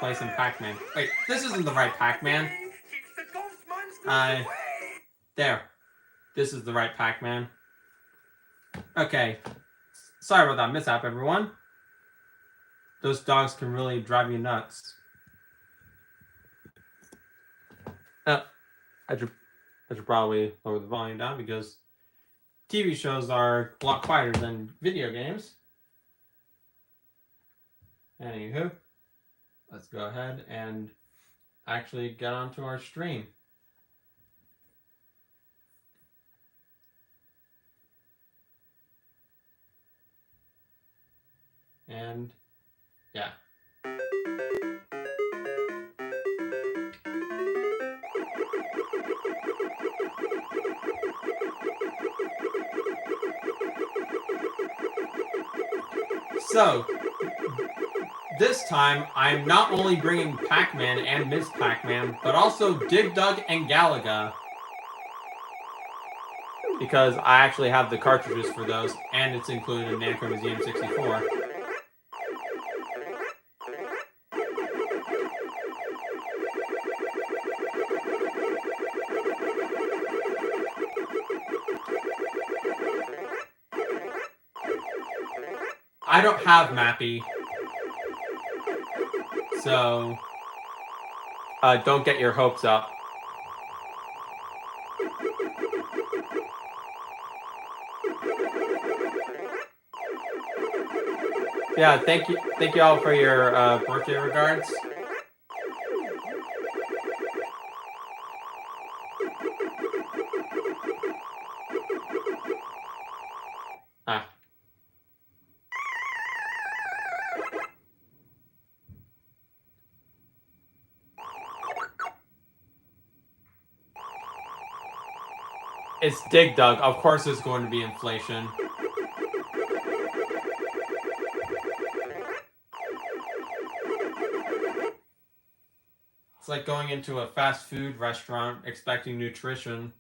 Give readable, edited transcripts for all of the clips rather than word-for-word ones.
play some Pac-Man. Wait, this isn't the right Pac-Man. There. This is the right Pac-Man. Okay. Sorry about that mishap, everyone. Those dogs can really drive you nuts. I should probably lower the volume down because TV shows are a lot quieter than video games. Anywho, let's go ahead and actually get onto our stream. And yeah. So, this time, I'm not only bringing Pac-Man and Ms. Pac-Man, but also Dig Dug and Galaga. Because I actually have the cartridges for those, and it's included in Namco Museum 64. I don't have Mappy. So, don't get your hopes up. Yeah, thank you all for your birthday regards. It's Dig Dug. Of course there's going to be inflation. It's like going into a fast food restaurant expecting nutrition.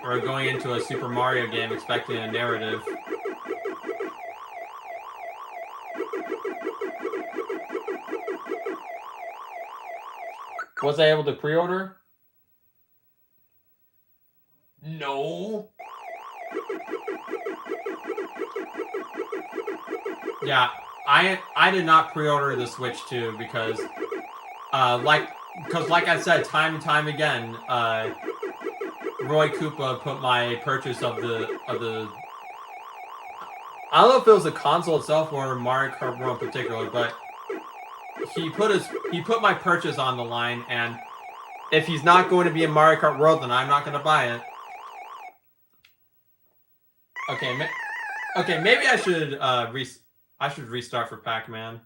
Or going into a Super Mario game expecting a narrative. Was I able to pre-order? No. Yeah, I did not pre-order the Switch 2 because like I said time and time again, Roy Koopa put my purchase of the I don't know if it was the console itself or Mario Kart World in particular, but he put my purchase on the line, and if he's not going to be in Mario Kart World, then I'm not going to buy it. Okay, maybe I should restart for Pac-Man.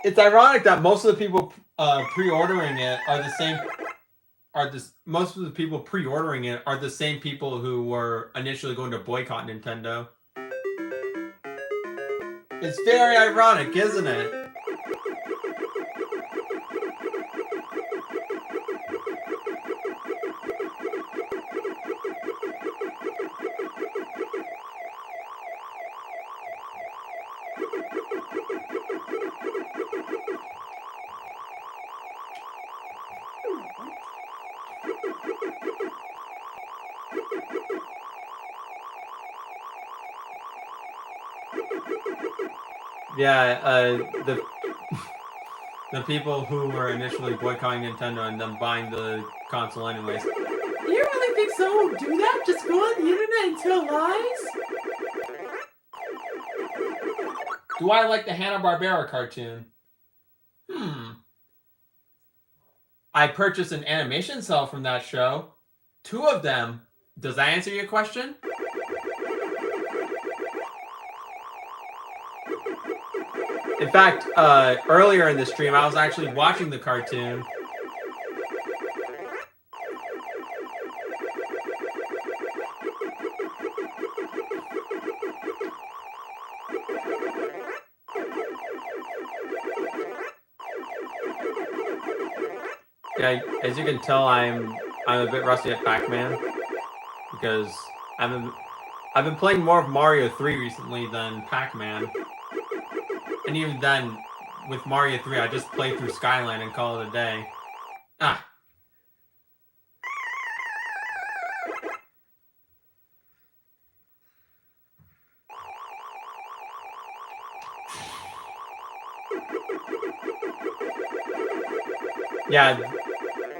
It's ironic that most of the people pre-ordering it are the same. Most of the people pre-ordering it are the same people who were initially going to boycott Nintendo. It's very ironic, isn't it? Yeah, the people who were initially boycotting Nintendo and then buying the console anyways. Do you really think someone would do that? Just go on the internet and tell lies? Do I like the Hanna-Barbera cartoon? I purchased an animation cell from that show. 2 of them. Does that answer your question? In fact, earlier in the stream, I was actually watching the cartoon. Yeah, as you can tell, I'm a bit rusty at Pac-Man because I'm I've been playing more of Mario 3 recently than Pac-Man. And even then, with Mario 3, I just play through Skyline and call it a day. Ah.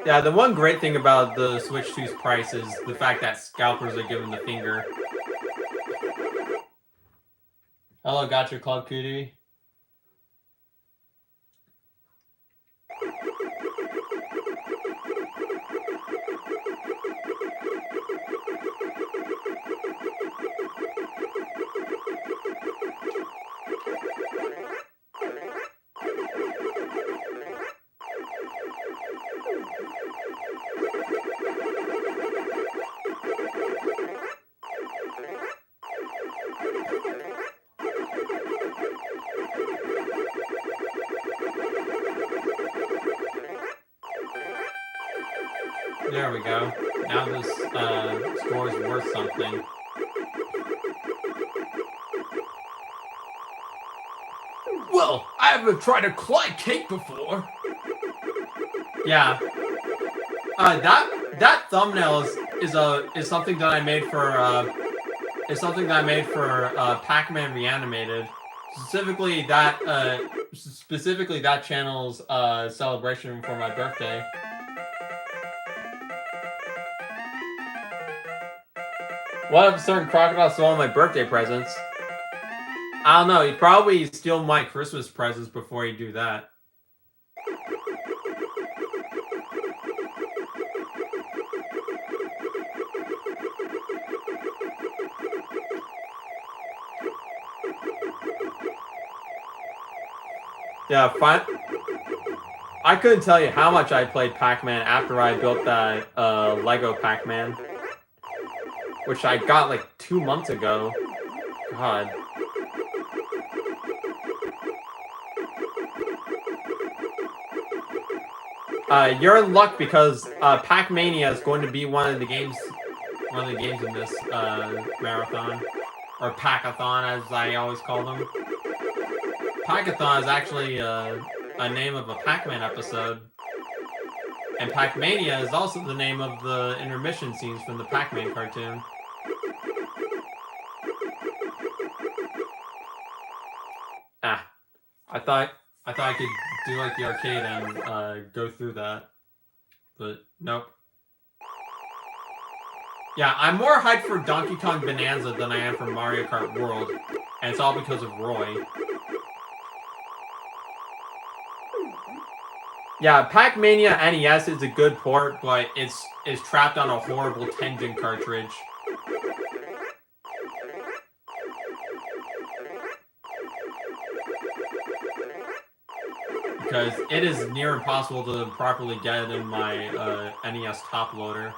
Yeah, the one great thing about the Switch 2's price is the fact that scalpers are given the finger. Hello, Gotcha Club Cutie. There we go. Now this score is worth something. Well, I haven't tried a Clyde cake before. Yeah. That thumbnail is something that I made for Pac-Man Reanimated. Specifically that channel's celebration for my birthday. What if a certain crocodile stole my birthday presents? I don't know. He'd probably steal my Christmas presents before he'd do that. Yeah, fine. I couldn't tell you how much I played Pac-Man after I built that Lego Pac-Man, which I got like 2 months ago. God. You're in luck because Pac-Mania is going to be one of the games in this marathon, or Pac-A-Thon as I always call them. Pac-A-Thon is actually a name of a Pac-Man episode, and Pac-Mania is also the name of the intermission scenes from the Pac-Man cartoon. Ah, I thought I could do like the arcade and go through that, but nope. Yeah, I'm more hyped for Donkey Kong Bonanza than I am for Mario Kart World, and it's all because of Roy. Yeah, Pac-Mania NES is a good port, but it's trapped on a horrible Tengen cartridge. Because it is near impossible to properly get it in my NES top loader.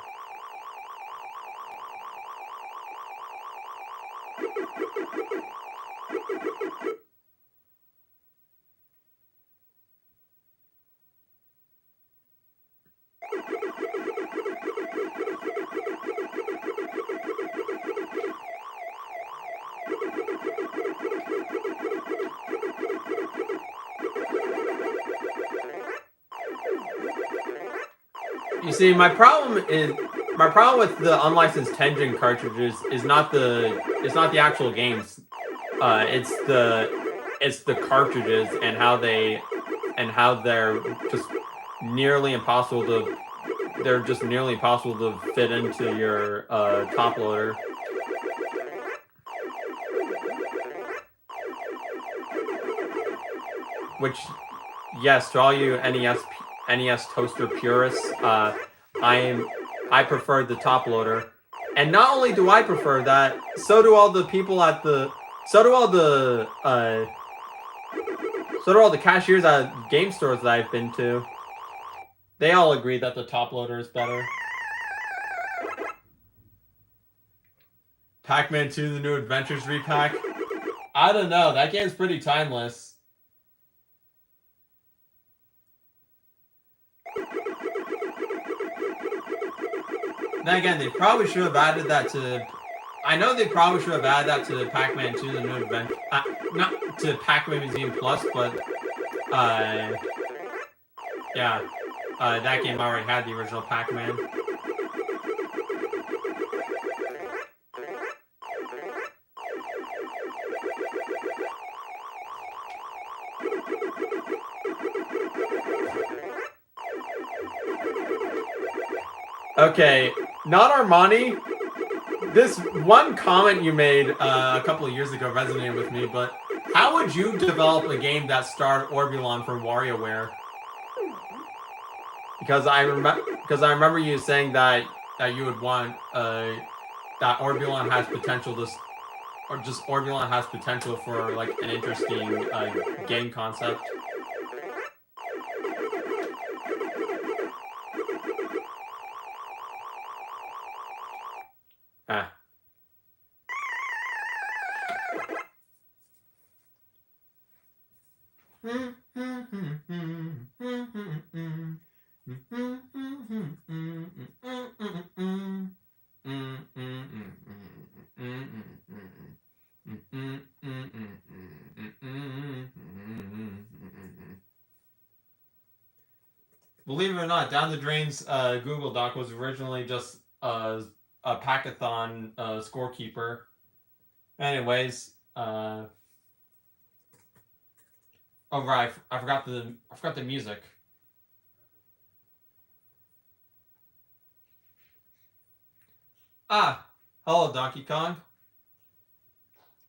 You see, my problem with the unlicensed Tengen cartridges is not the actual games. It's the cartridges and how they're just nearly impossible to fit into your top loader. Which, yes, to all you NES toaster purists, I prefer the top loader, and not only do I prefer that, so do all the people at the cashiers at game stores that I've been to. They all agree that the top loader is better. Pac-Man 2: The New Adventures repack. I don't know. That game's pretty timeless. Then again, they probably should have added that to I know they probably should have added that to the Pac-Man 2, the new adventure, not to Pac-Man Museum Plus, but yeah, that game already had the original Pac-Man. Okay, not Armani. This one comment you made a couple of years ago resonated with me, but how would you develop a game that starred Orbulon from WarioWare? Because I remember you saying that you would want that Orbulon has potential to, or just Orbulon has potential for like an interesting game concept. Ah. Believe it or not, Down the Drain's Google Doc was originally just a Pac-A-Thon scorekeeper. Anyways, oh right, I forgot the music. Ah, hello Donkey Kong.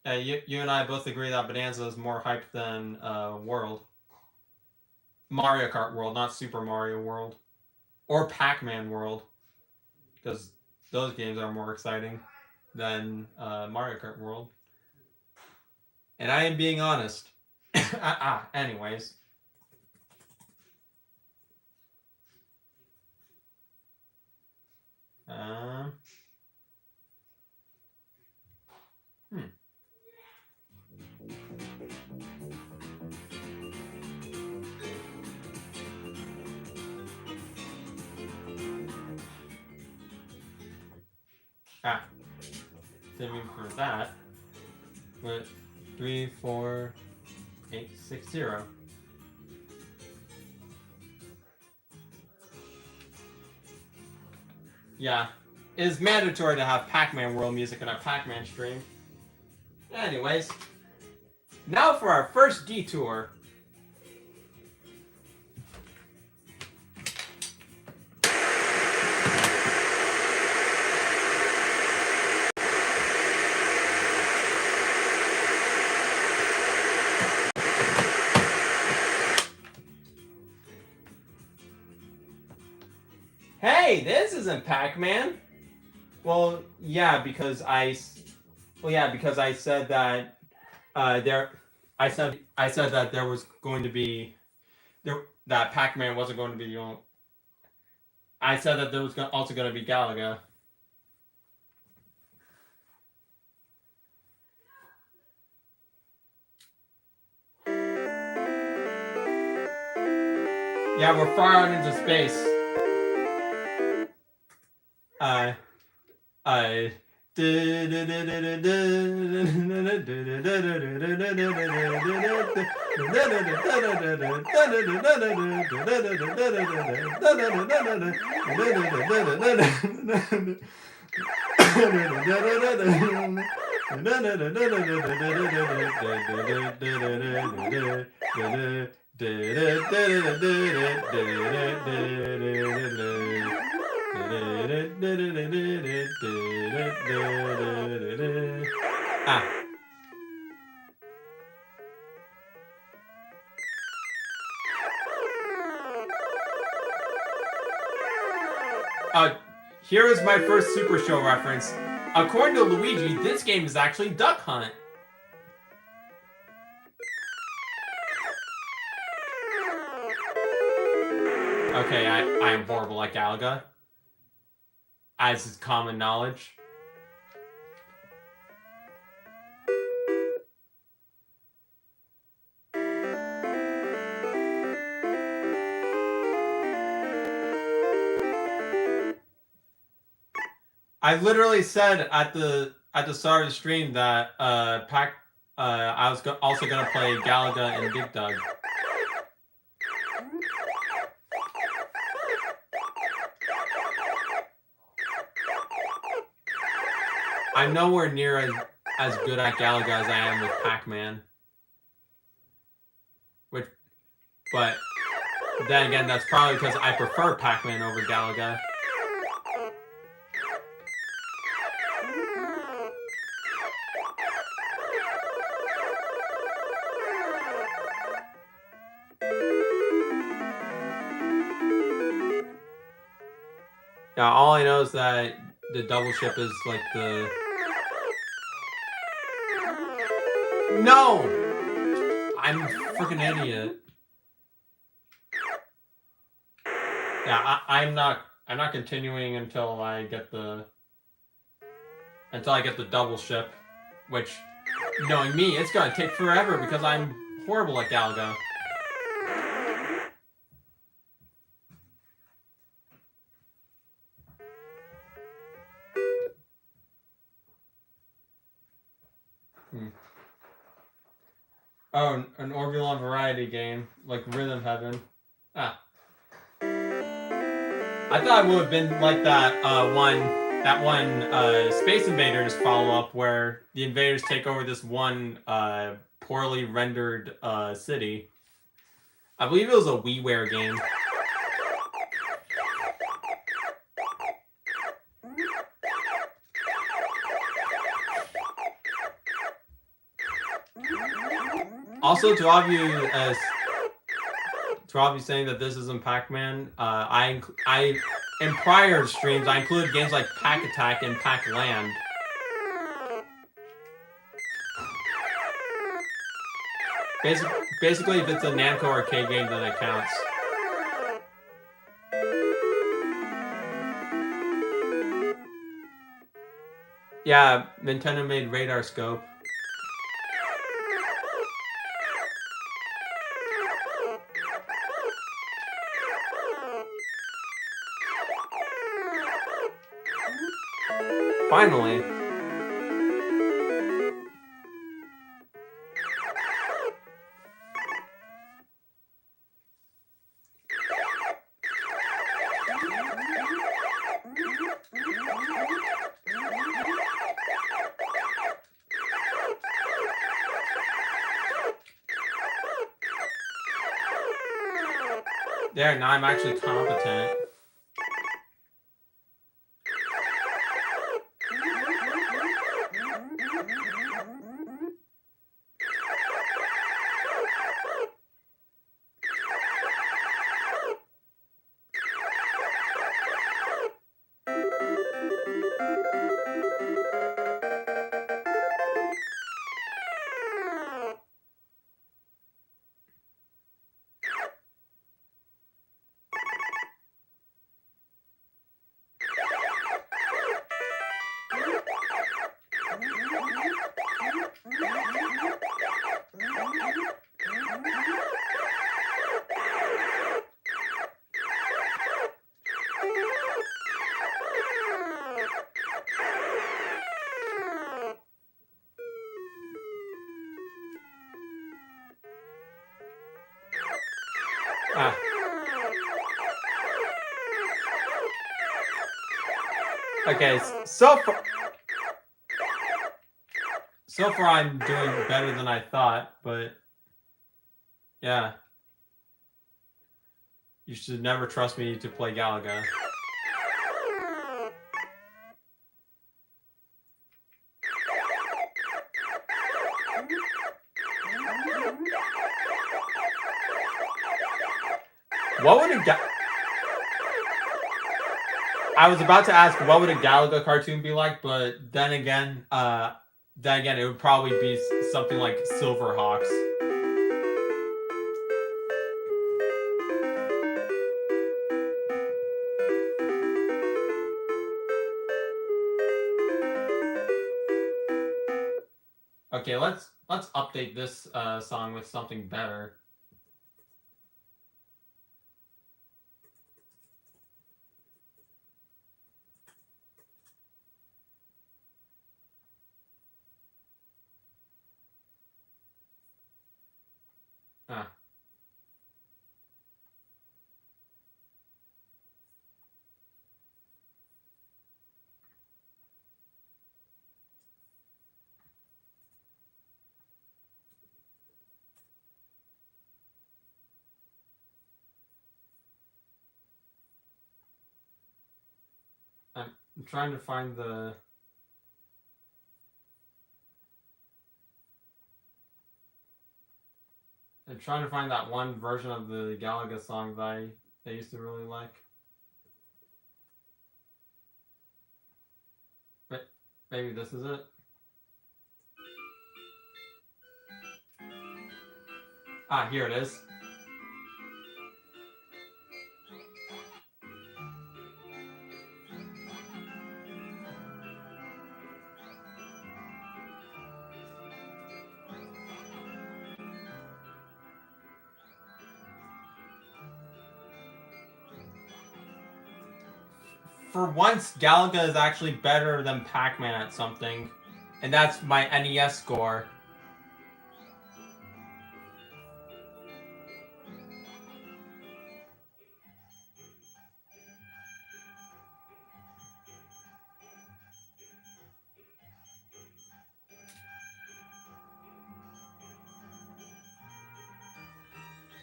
You and I both agree that Bonanza is more hyped than World. Mario Kart World, not Super Mario World. Or Pac-Man World. Because those games are more exciting than Mario Kart World. And I am being honest. Anyways. Didn't mean for that. But 3, 4, 8, 6, 0. Yeah. It is mandatory to have Pac-Man World music in our Pac-Man stream. Anyways. Now for our first detour. Hey, this isn't Pac-Man. Well, yeah, because I said that I said that there was going to be that Pac-Man wasn't going to be the only. I said that there was also going to be Galaga. Yeah, we're far out into space. Here is my first Super Show reference. According to Luigi, this game is actually Duck Hunt. Okay, I am horrible at Galaga, as is common knowledge. I literally said at the at the start of the stream that I was also gonna play Galaga and Big Doug. I'm nowhere near as good at Galaga as I am with Pac-Man. But then again, that's probably because I prefer Pac-Man over Galaga. Yeah, all I know is that the double ship is like the... No! I'm a freaking idiot. Yeah, I'm not continuing until I get the double ship, which, knowing me, it's gonna take forever because I'm horrible at Galaga. Oh, an Orbulon variety game, like Rhythm Heaven. Ah. I thought it would have been like that one Space Invaders follow-up where the invaders take over this one poorly rendered city. I believe it was a WiiWare game. Also, to all of you saying that this isn't Pac-Man, I in prior streams I included games like Pac-Attack and Pac-Land. Basically, if it's a Namco arcade game, then it counts. Yeah, Nintendo made Radar Scope. Finally. There, now I'm actually competent. Ah. Okay, so far I'm doing better than I thought, but yeah. You should never trust me to play Galaga. What would I was about to ask what would a Galaga cartoon be like, but then again, it would probably be something like Silverhawks. Okay, let's update this song with something better. I'm trying to find the... I'm trying to find that one version of the Galaga song that I used to really like. But maybe this is it. Ah, here it is. For once, Galaga is actually better than Pac-Man at something. And that's my NES score.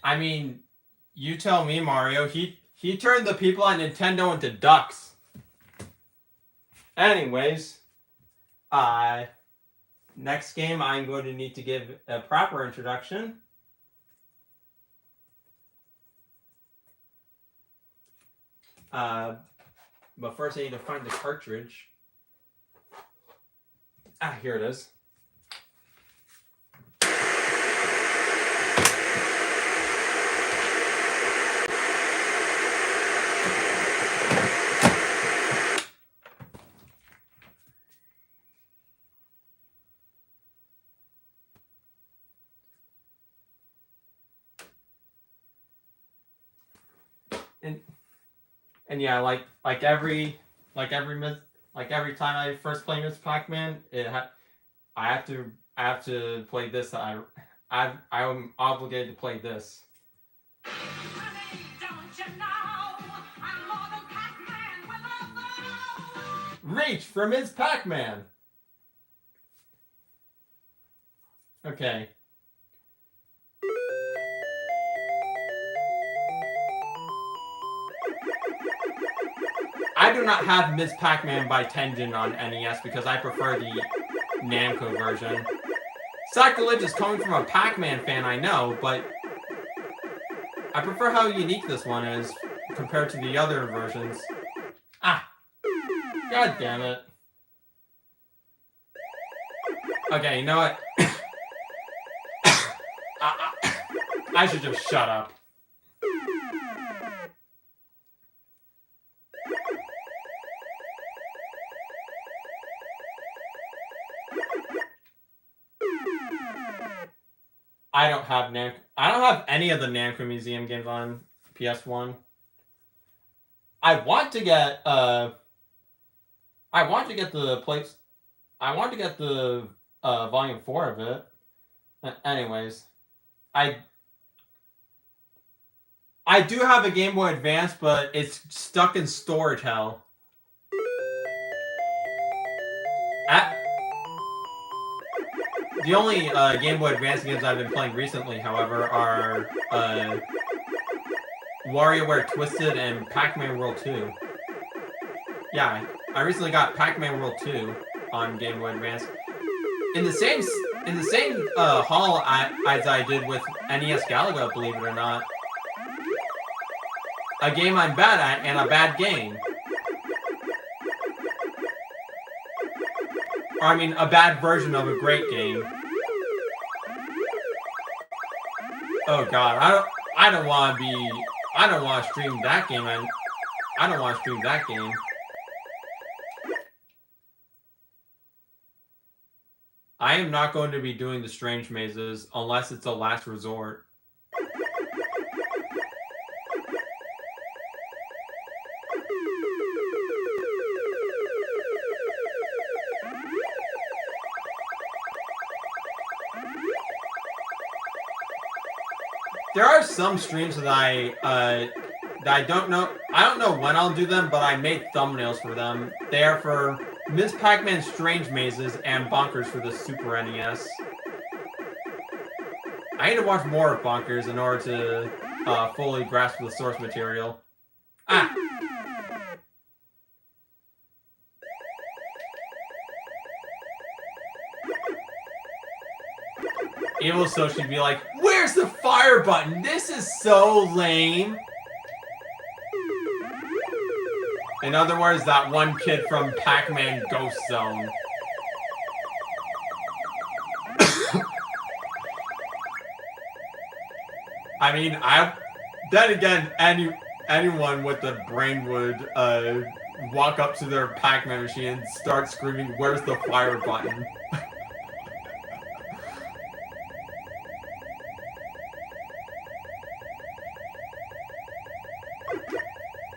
I mean, you tell me, Mario. He turned the people at Nintendo into ducks. Anyways, next game I'm going to need to give a proper introduction. But first I need to find the cartridge. Ah, here it is. And yeah, like every time I first play Miss Pac-Man, I have to play this. I'm obligated to play this. Honey, don't you know, I'm more than Pac-Man. Reach for Ms. Pac-Man. Okay. I do not have Ms. Pac-Man by Tengen on NES because I prefer the Namco version. Sacrilege is coming from a Pac-Man fan, I know, but I prefer how unique this one is compared to the other versions. Ah! God damn it. Okay, you know what? I should just shut up. I don't have any of the Namco Museum games on PS1. I want to get the volume 4 of it. Anyways, I do have a Game Boy Advance, but it's stuck in storage hell. The only Game Boy Advance games I've been playing recently, however, are WarioWare Twisted and Pac-Man World 2. Yeah, I recently got Pac-Man World 2 on Game Boy Advance. In the same haul as I did with NES Galaga, believe it or not. A game I'm bad at and a bad game. Or, I mean, a bad version of a great game. Oh god, I don't want to stream that game, and I don't want to stream that game. I am not going to be doing the strange mazes unless it's a last resort. There are some streams that I don't know. I don't know when I'll do them, but I made thumbnails for them. They are for Ms. Pac-Man's Strange Mazes and Bonkers for the Super NES. I need to watch more of Bonkers in order to fully grasp the source material. Ah! Evil Soshi be like, "Where's the fire button? This is so lame." In other words, that one kid from Pac-Man Ghost Zone. I mean, then again, anyone with a brain would walk up to their Pac-Man machine and start screaming, "Where's the fire button?"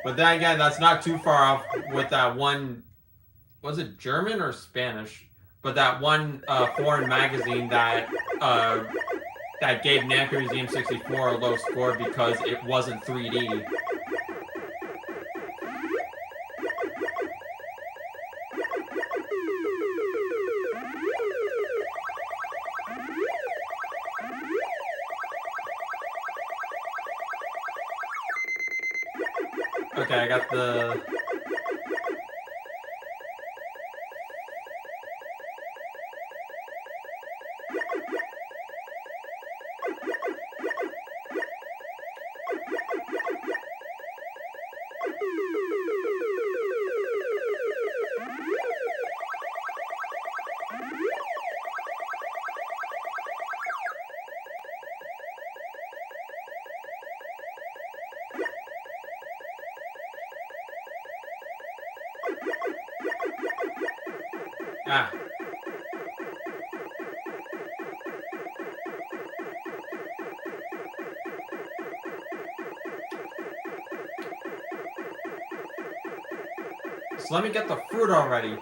But then again, that's not too far off with that one, was it German or Spanish? But that one foreign magazine that gave Namco Museum 64 a low score because it wasn't 3D. Okay, I got the... Ah. So let me get the fruit already.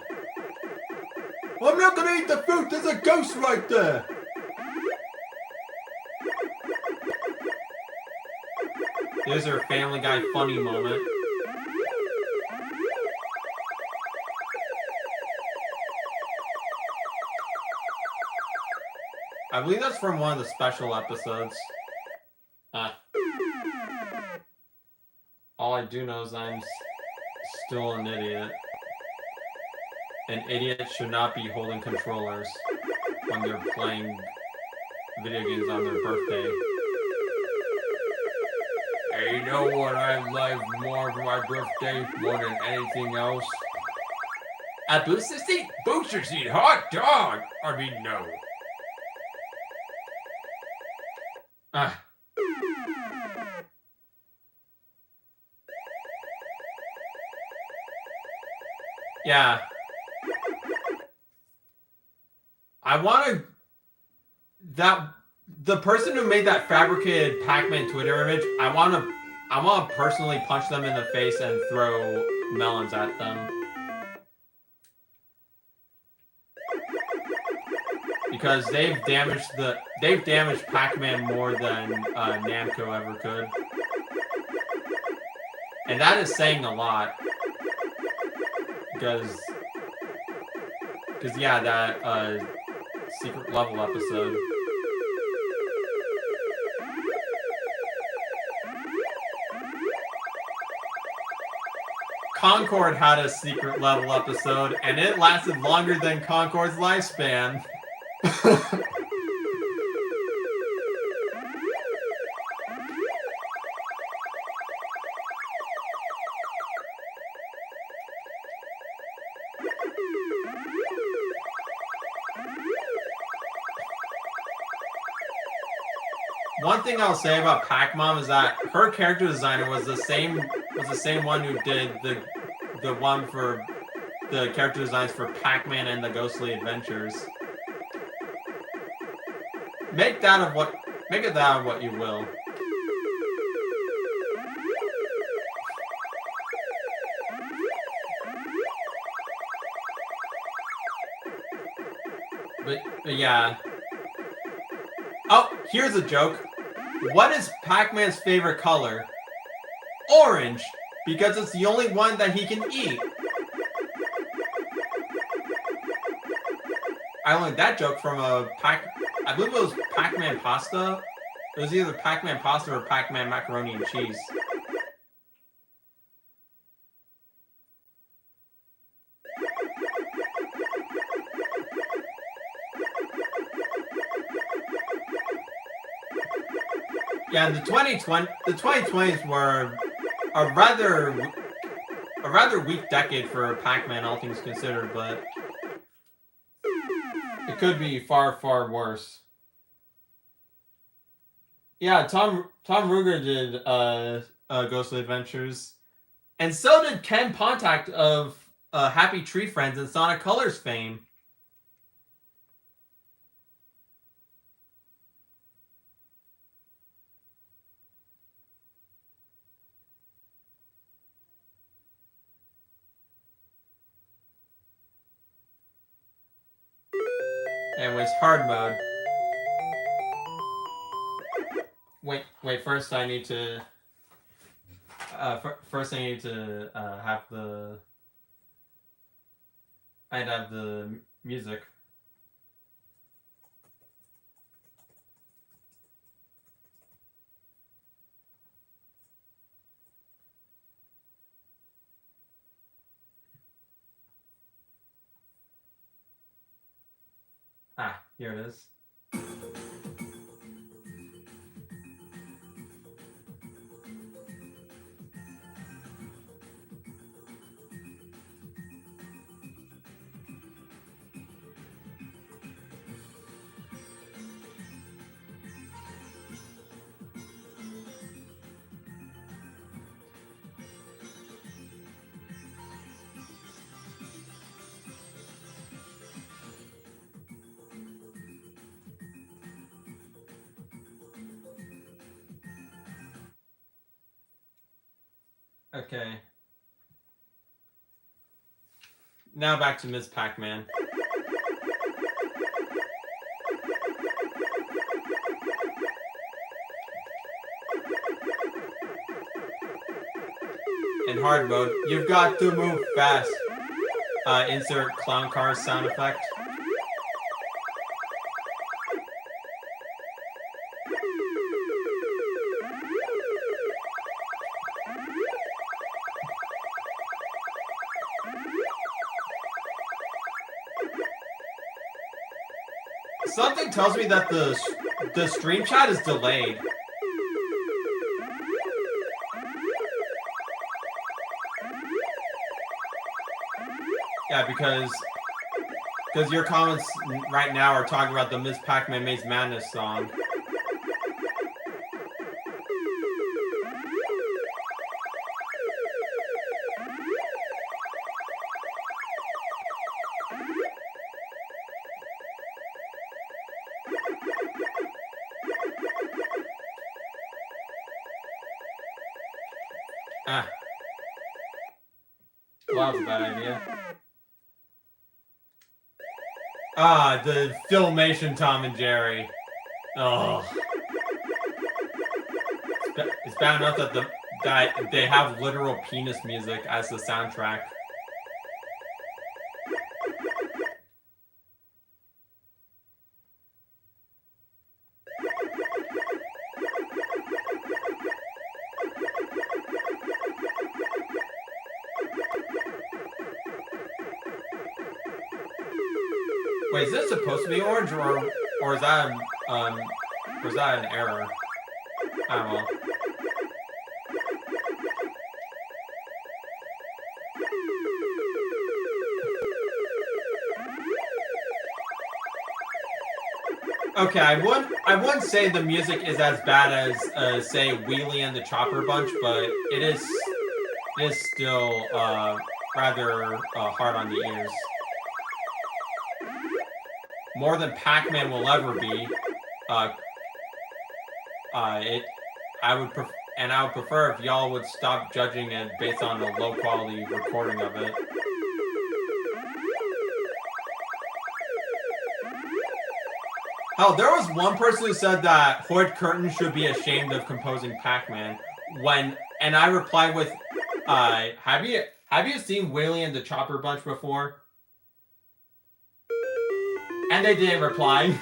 I'm not gonna eat the fruit! There's a ghost right there! Here's our Family Guy funny moment. I believe that's from one of the special episodes. All I do know is I'm still an idiot. An idiot should not be holding controllers when they're playing video games on their birthday. Hey, you know what I like more for my birthday more than anything else? A booster seat? Booster seat, hot dog! I mean, no. Yeah. I want the person who made that fabricated Pac-Man Twitter image, I want to personally punch them in the face and throw melons at them. Because they've damaged Pac-Man more than Namco ever could. And that is saying a lot. Because yeah, that secret level episode. Concord had a secret level episode, and it lasted longer than Concord's lifespan. One thing I'll say about Pac-Mom is that her character designer was the same one who did the one for the character designs for Pac-Man and the Ghostly Adventures. Make it that of what you will. But yeah. Oh, here's a joke. What is Pac-Man's favorite color? Orange, because it's the only one that he can eat. I learned that joke from I believe it was Pac-Man pasta. It was either Pac-Man pasta or Pac-Man macaroni and cheese. Yeah, the 2020s were a rather weak decade for Pac-Man, all things considered, but it could be far, far worse. Yeah, Tom Ruger did Ghostly Adventures, and so did Ken Pontac of Happy Tree Friends and Sonic Colors fame. Anyways, hard mode. Wait. First, I need to. First, I need to have the. I'd have the music. Ah, here it is. Okay. Now back to Ms. Pac-Man. In hard mode, you've got to move fast. Insert clown car sound effect. Something tells me that the stream chat is delayed. Yeah, because your comments right now are talking about the Ms. Pac-Man Maze Madness song. Ah. Well, that was a bad idea. Ah, the Filmation Tom and Jerry. Oh. It's bad enough that they have literal penis music as the soundtrack. Wait, is this supposed to be orange, or is that an error? I don't know. Okay, I wouldn't say the music is as bad as say Wheelie and the Chopper Bunch, but it is still rather hard on the ears. More than Pac-Man will ever be. I would prefer if y'all would stop judging it based on a low quality recording of it. Hell, there was one person who said that Hoyt Curtin should be ashamed of composing Pac-Man and I replied with, have you seen Whaley and the Chopper Bunch before? And they didn't reply.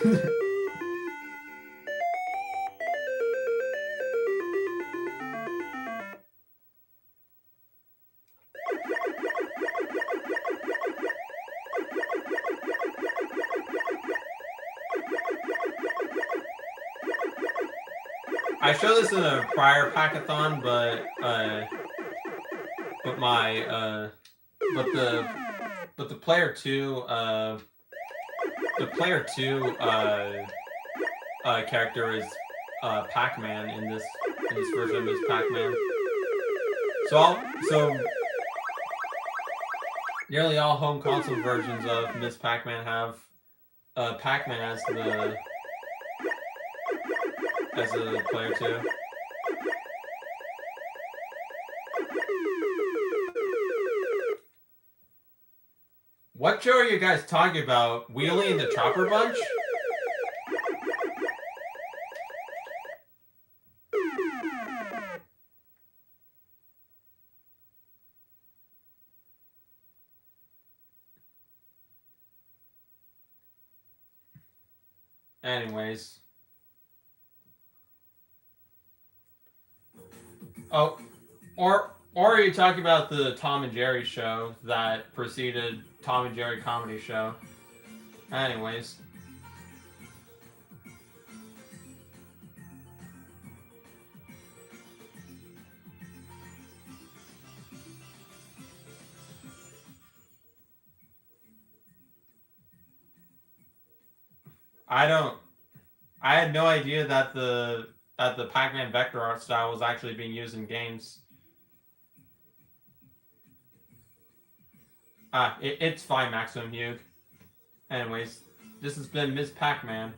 I showed this in a prior Pac-A-Thon, but the player two character is Pac-Man in this version of Ms. Pac-Man. So nearly all home console versions of Ms. Pac-Man have Pac-Man as the player too. What show are you guys talking about? Wheelie and the Chopper Bunch? Anyways. Oh, or are you talking about the Tom and Jerry show that preceded Tom and Jerry comedy show? Anyways. I had no idea that the Pac-Man vector art style was actually being used in games. It's fine, Maximum Hugh. Anyways, this has been Ms. Pac-Man.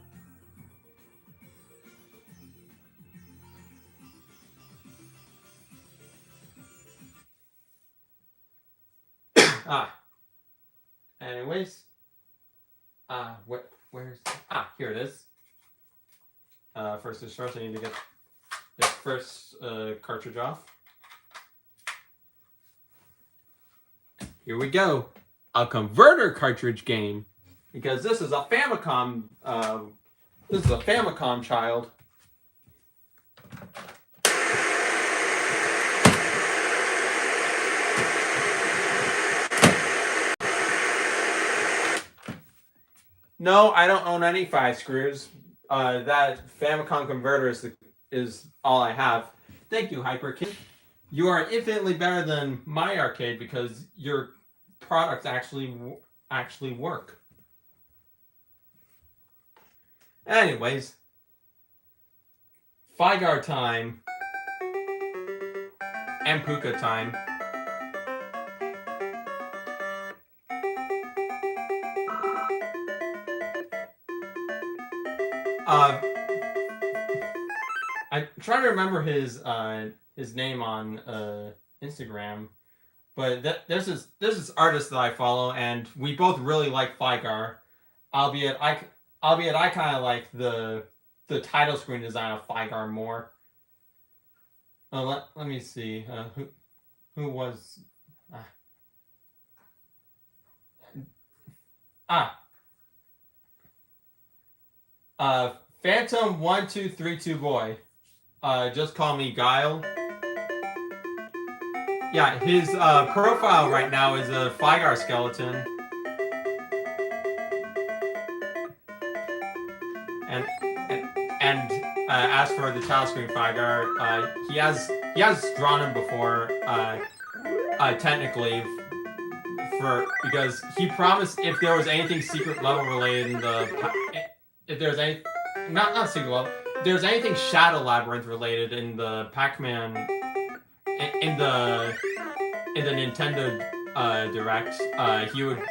Anyways. Where's... here it is. First things first, I need to get this first cartridge off. Here we go. A converter cartridge game. Because this is a Famicom, child. No, I don't own any 5 screws. That Famicom converter is all I have. Thank you, HyperKid. You are infinitely better than my arcade because your products actually work. Anyways, Figar time and Puka time. I'm trying to remember his name on Instagram, but there's this artist that I follow, and we both really like Figar, albeit I kind of like the title screen design of Figar more. Let me see who was Phantom 1232 boy. Just call me Guile. Yeah, his profile right now is a Figar skeleton. And as for the title screen Figar, he has drawn him before, technically, because he promised if there was anything secret level related in if there's any not secret level, if there's anything Shadow Labyrinth related in the Pac-Man in the Nintendo Direct, he would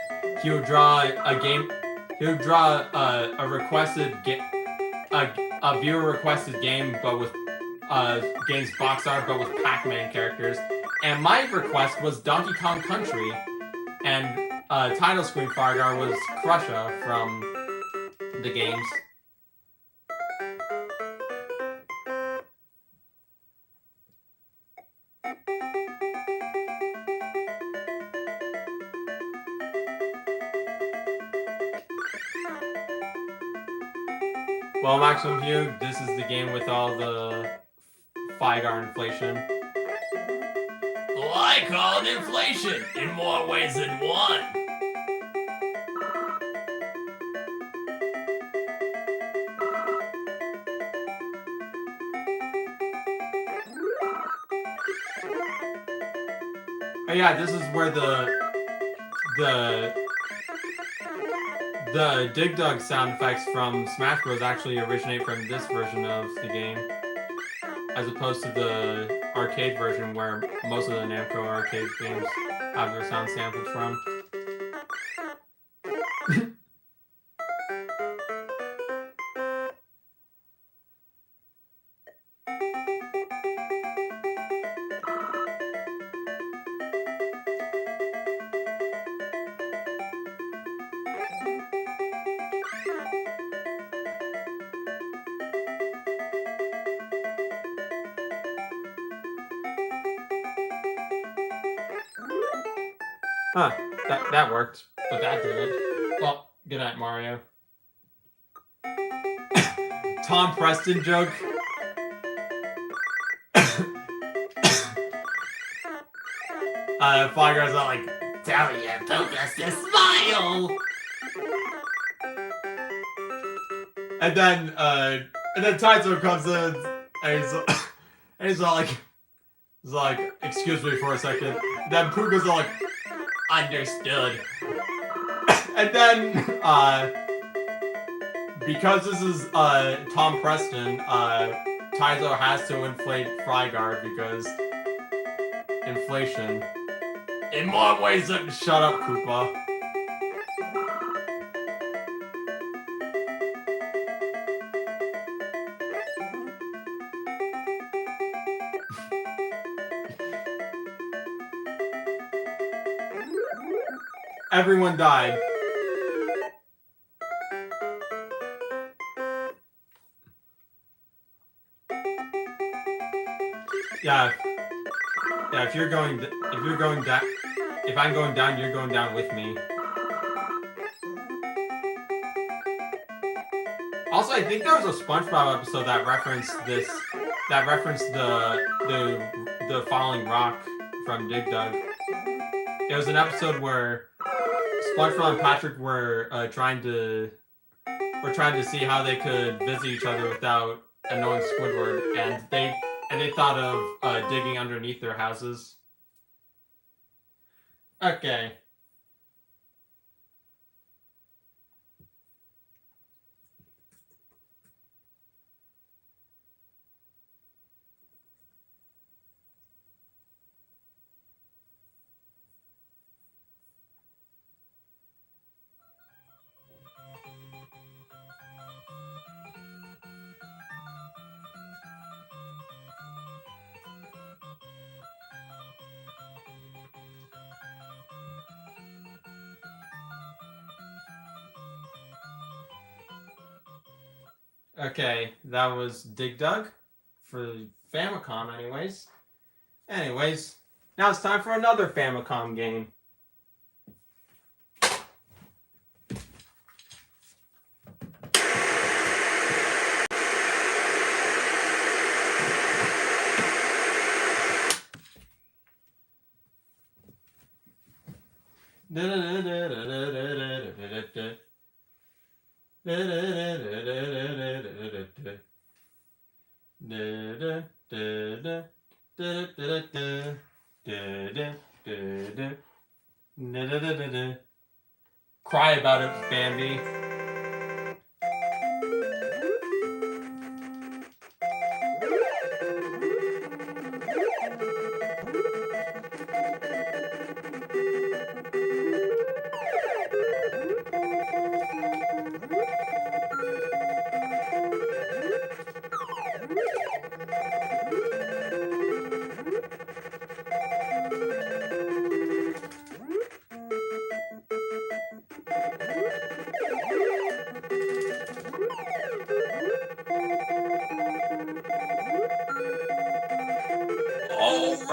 draw a game. He would draw a requested a viewer requested game, but with game's box art, but with Pac-Man characters. And my request was Donkey Kong Country, and title screen Figar was Crusher from the games. Well, Maximum View, this is the game with all the Figar inflation. Well, I call it inflation in more ways than one. But yeah, this is where the Dig Dug sound effects from Smash Bros. Actually originate from this version of the game, as opposed to the arcade version where most of the Namco arcade games have their sound sampled from. Huh, that worked, but that didn't. Well, good night, Mario. Tom Preston joke. Fly Guys are like, Tell your focus to smile! and then Taizo comes in, and he's all like, excuse me for a second. Then Puga's all like, Understood. and then, because this is, Tom Preston, Taizo has to inflate Frygard because inflation. In more ways than... Shut up, Koopa. Everyone died. Yeah, if you're going down, if I'm going down, you're going down with me. Also, I think there was a SpongeBob episode that referenced this, that referenced the falling rock from Dig Dug. It was an episode where SpongeBob and Patrick were trying to see how they could visit each other without annoying Squidward, and they thought of digging underneath their houses. Okay. Okay, that was Dig Dug for Famicom anyways. Anyways, now it's time for another Famicom game. Cry about it, Bambi.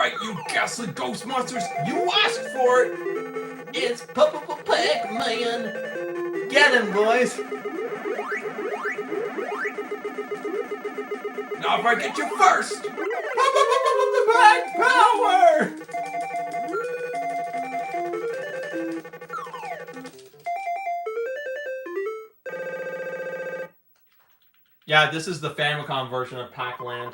Alright, you ghastly ghost monsters, you asked for it! It's Pac-Man! Get him, boys! Now if I get you first! Black power! Yeah, this is the Famicom version of Pac-Land.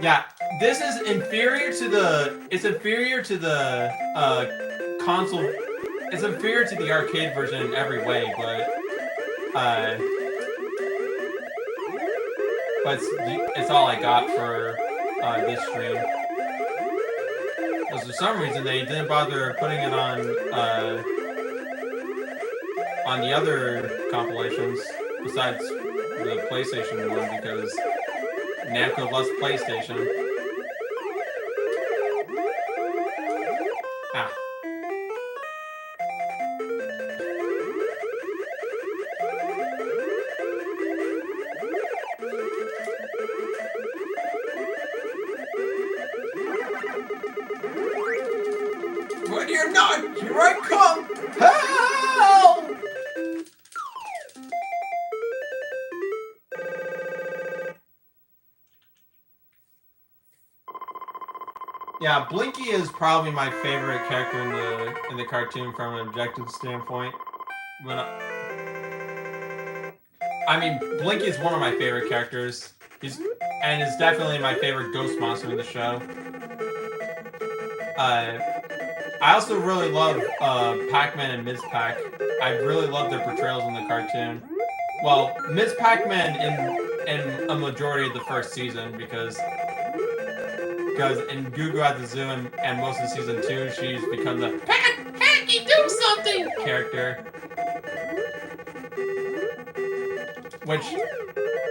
Yeah, this is inferior to the. It's inferior to the console. It's inferior to the arcade version in every way, but it's all I got for this stream. Because for some reason they didn't bother putting it on the other compilations besides the PlayStation one because Namco loves PlayStation. Ah. When you're not, here I come! Help! Yeah, Blinky is probably my favorite character in the cartoon from an objective standpoint. I mean, Blinky is one of my favorite characters. He's definitely my favorite ghost monster in the show. I also really love Pac-Man and Ms. Pac. I really love their portrayals in the cartoon. Well, Ms. Pac-Man in a majority of the first season because in Goo Goo at the Zoo and most of season 2, she's become the Pac-y do something character, which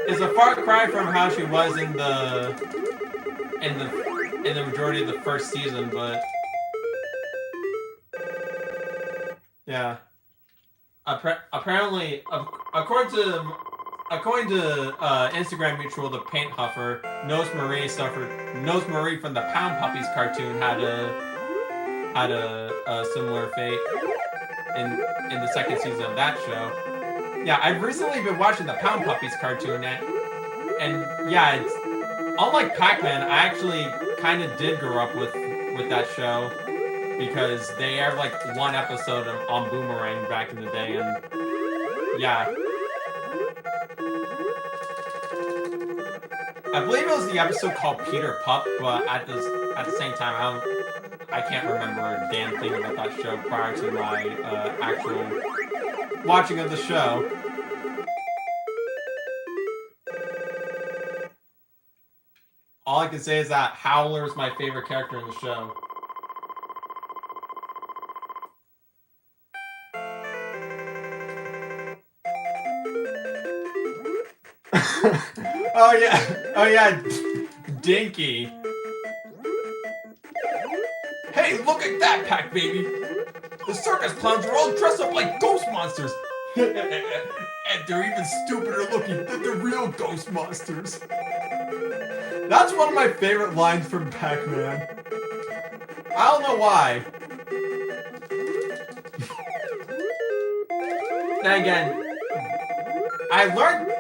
is a far cry from how she was in the majority of the first season, but yeah. Apparently, according to Instagram mutual, the Paint Huffer, Nose Marie from the Pound Puppies cartoon had a similar fate in the second season of that show. Yeah, I've recently been watching the Pound Puppies cartoon, and yeah, it's unlike Pac-Man. I actually kind of did grow up with that show because they aired like one episode on Boomerang back in the day, and yeah. I believe it was the episode called Peter Pup, but at the same time, I can't remember a damn thing about that show prior to my actual watching of the show. All I can say is that Howler is my favorite character in the show. Oh yeah, Dinky. Hey, look at that, Pac baby! The circus clowns are all dressed up like ghost monsters! And they're even stupider looking than the real ghost monsters. That's one of my favorite lines from Pac-Man. I don't know why. Then again, I learned...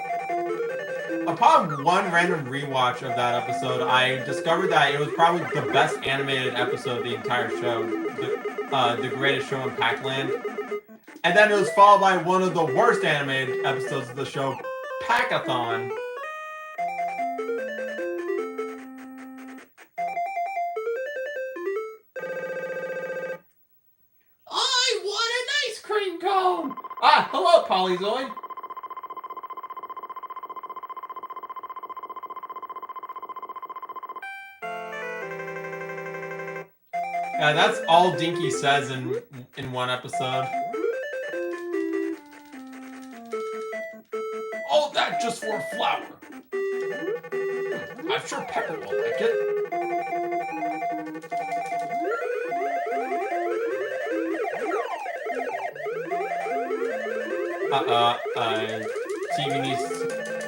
Upon one random rewatch of that episode, I discovered that it was probably the best animated episode of the entire show. The greatest show in Pac-Land. And then it was followed by one of the worst animated episodes of the show, Pac-A-Thon. I want an ice cream cone! Ah, hello, Polyzoid! Yeah, that's all Dinky says in one episode. All that just for a flower. I'm sure Pepper will like it.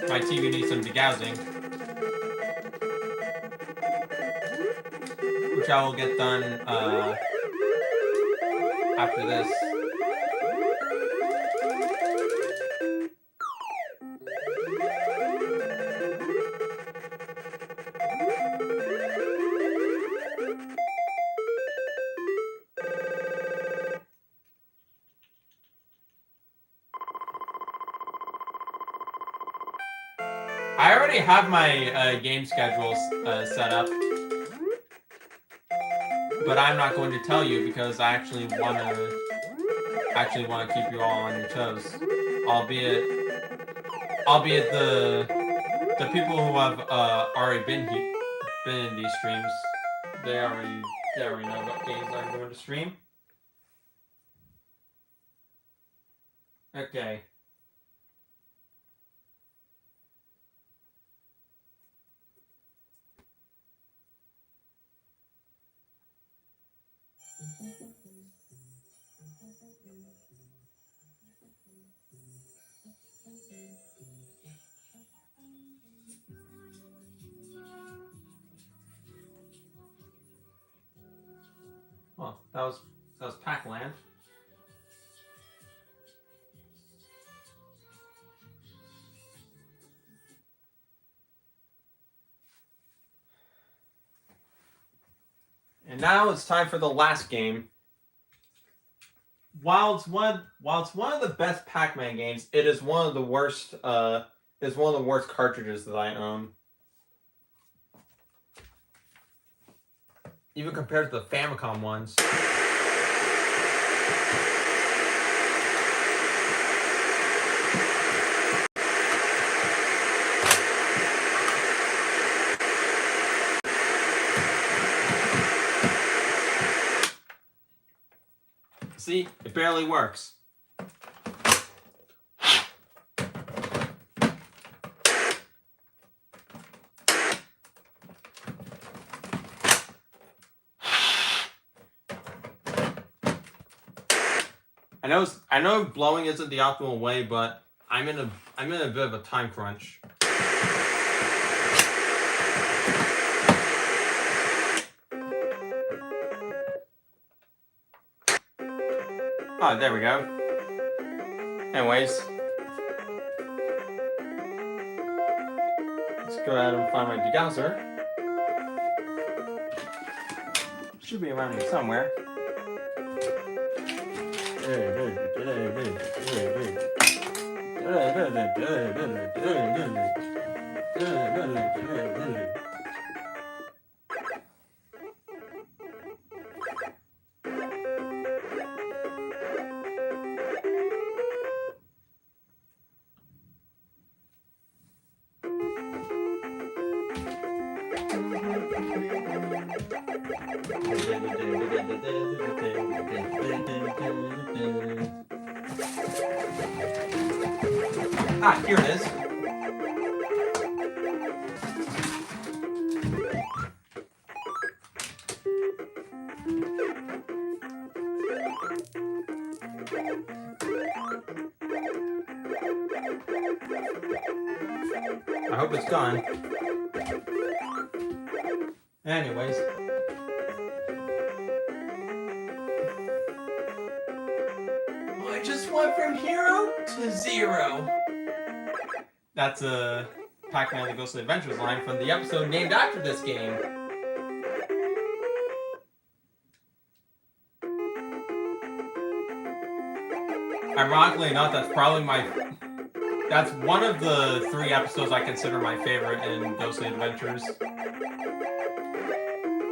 My TV needs some degaussing. Which I will get done after this. I already already have my game schedules set up, but I'm not going to tell you because I actually want to keep you all on your toes. Albeit the people who have already been in these streams, they already know what games I'm going to stream. Okay. Well, that was Pac-Land. And now it's time for the last game. While it's one of the best Pac-Man games, it is one of the worst. It's one of the worst cartridges that I own. Even compared to the Famicom ones. See, it barely works. I know blowing isn't the optimal way, but I'm in a bit of a time crunch. Oh, there we go. Anyways, let's go ahead and find my degaussor. Should be around here somewhere. Ah, here it is. I hope it's gone. Anyways. I just went from hero to zero. That's a Pac-Man and the Ghostly Adventures line from the episode named after this game. Ironically enough, that's one of the 3 episodes I consider my favorite in Ghostly Adventures.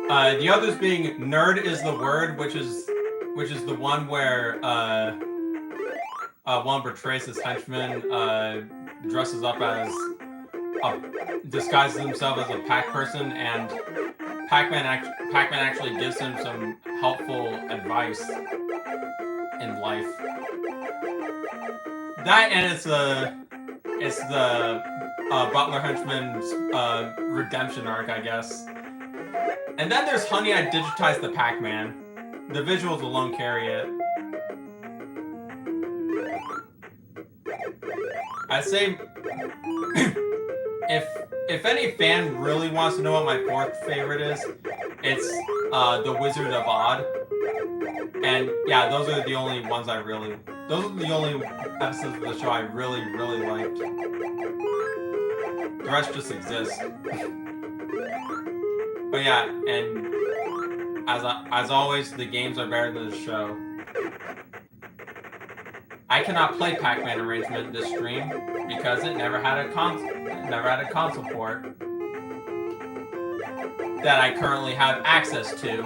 The others being Nerd is the Word, which is the one where one betrays his henchman, dresses up as disguises himself as a Pac person, and Pac-Man actually gives him some helpful advice in life. That, and it's the Butler henchman's redemption arc, I guess. And then there's Honey, I Digitized the Pac-Man. The visuals alone carry it. I'd say if any fan really wants to know what my 4th favorite is, it's The Wizard of Oz. And yeah, those are the only ones those are the only episodes of the show I really, really liked. The rest just exist. But yeah, and as always, the games are better than the show. I I cannot play Pac-Man arrangement this stream because it never had a console port that I currently have access to.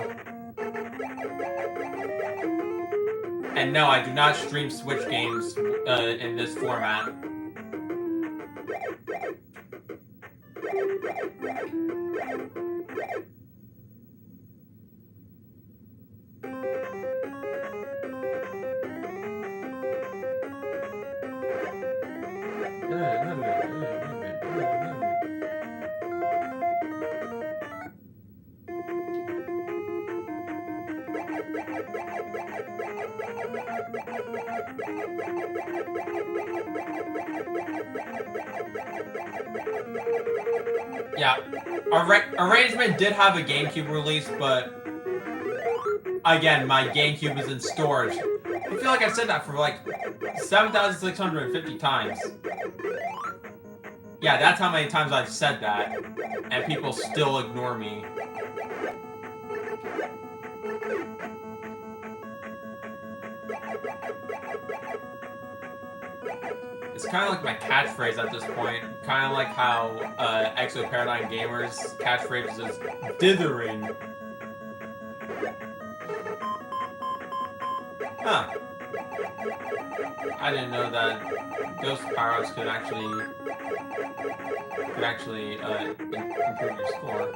And no, I do not stream Switch games in this format. Yeah, Arrangement did have a GameCube release, but again, my GameCube is in storage. I feel like I said that for like 7,650 times. Yeah, that's how many times I've said that, and people still ignore me. It's kind of like my catchphrase at this point. Kind of like how Exo Paradigm Gamers' catchphrase is dithering. Huh. I didn't know that those power-ups could actually improve your score.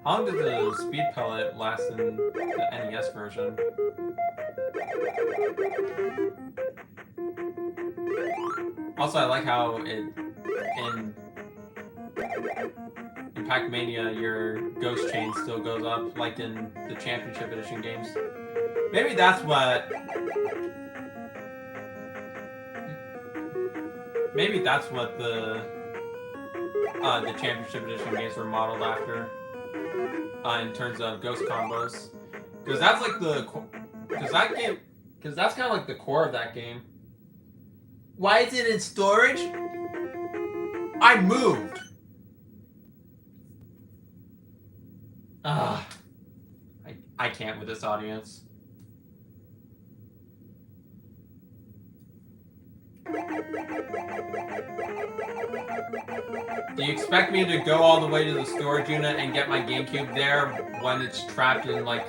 How long did the speed pellet last in the NES version? Also, I like how in Pac-Mania your ghost chain still goes up, like in the Championship Edition games. Maybe that's what the Championship Edition games were modeled after in terms of ghost combos, because that's like that's kind of like the core of that game. Why is it in storage? I moved. I can't with this audience. Do you expect me to go all the way to the storage unit and get my GameCube there when it's trapped in like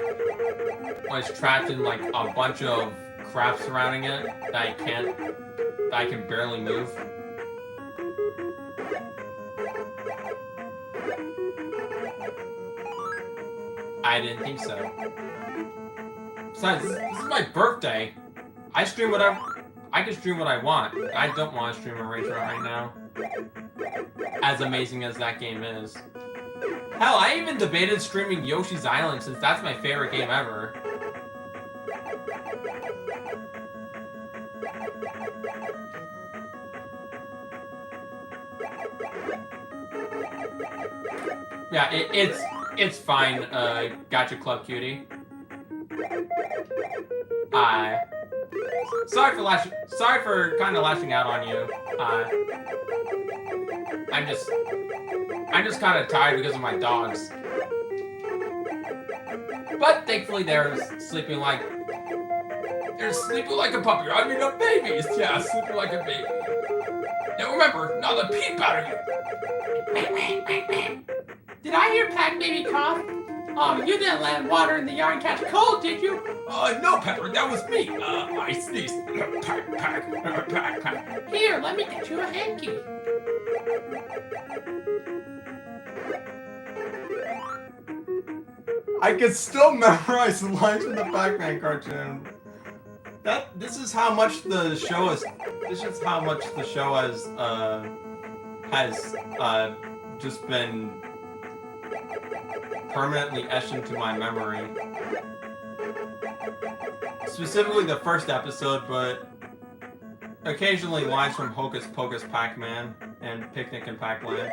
a bunch of crap surrounding it that I can barely move? I didn't think so. Besides, this is my birthday. I can stream what I want. I don't want to stream Arrangement right now. As amazing as that game is. Hell, I even debated streaming Yoshi's Island since that's my favorite game ever. Yeah, it's fine, Gotcha Club Cutie. Sorry for kind of lashing out on you. I'm just kind of tired because of my dogs. But thankfully they're sleeping like a puppy. I mean, a baby. Yeah, sleeping like a baby. Now remember, not a peep out of you. Did I hear Pac baby cough? Oh, you didn't let water in the yard and catch a cold, did you? No, Pepper, that was me. I sneezed. Pac. Here, let me get you a hanky. I can still memorize the lines from the Pac-Man cartoon. This is how much the show has just been permanently etched into my memory. Specifically the first episode, but occasionally lines from Hocus Pocus Pac-Man and Picnic in Pac-Land.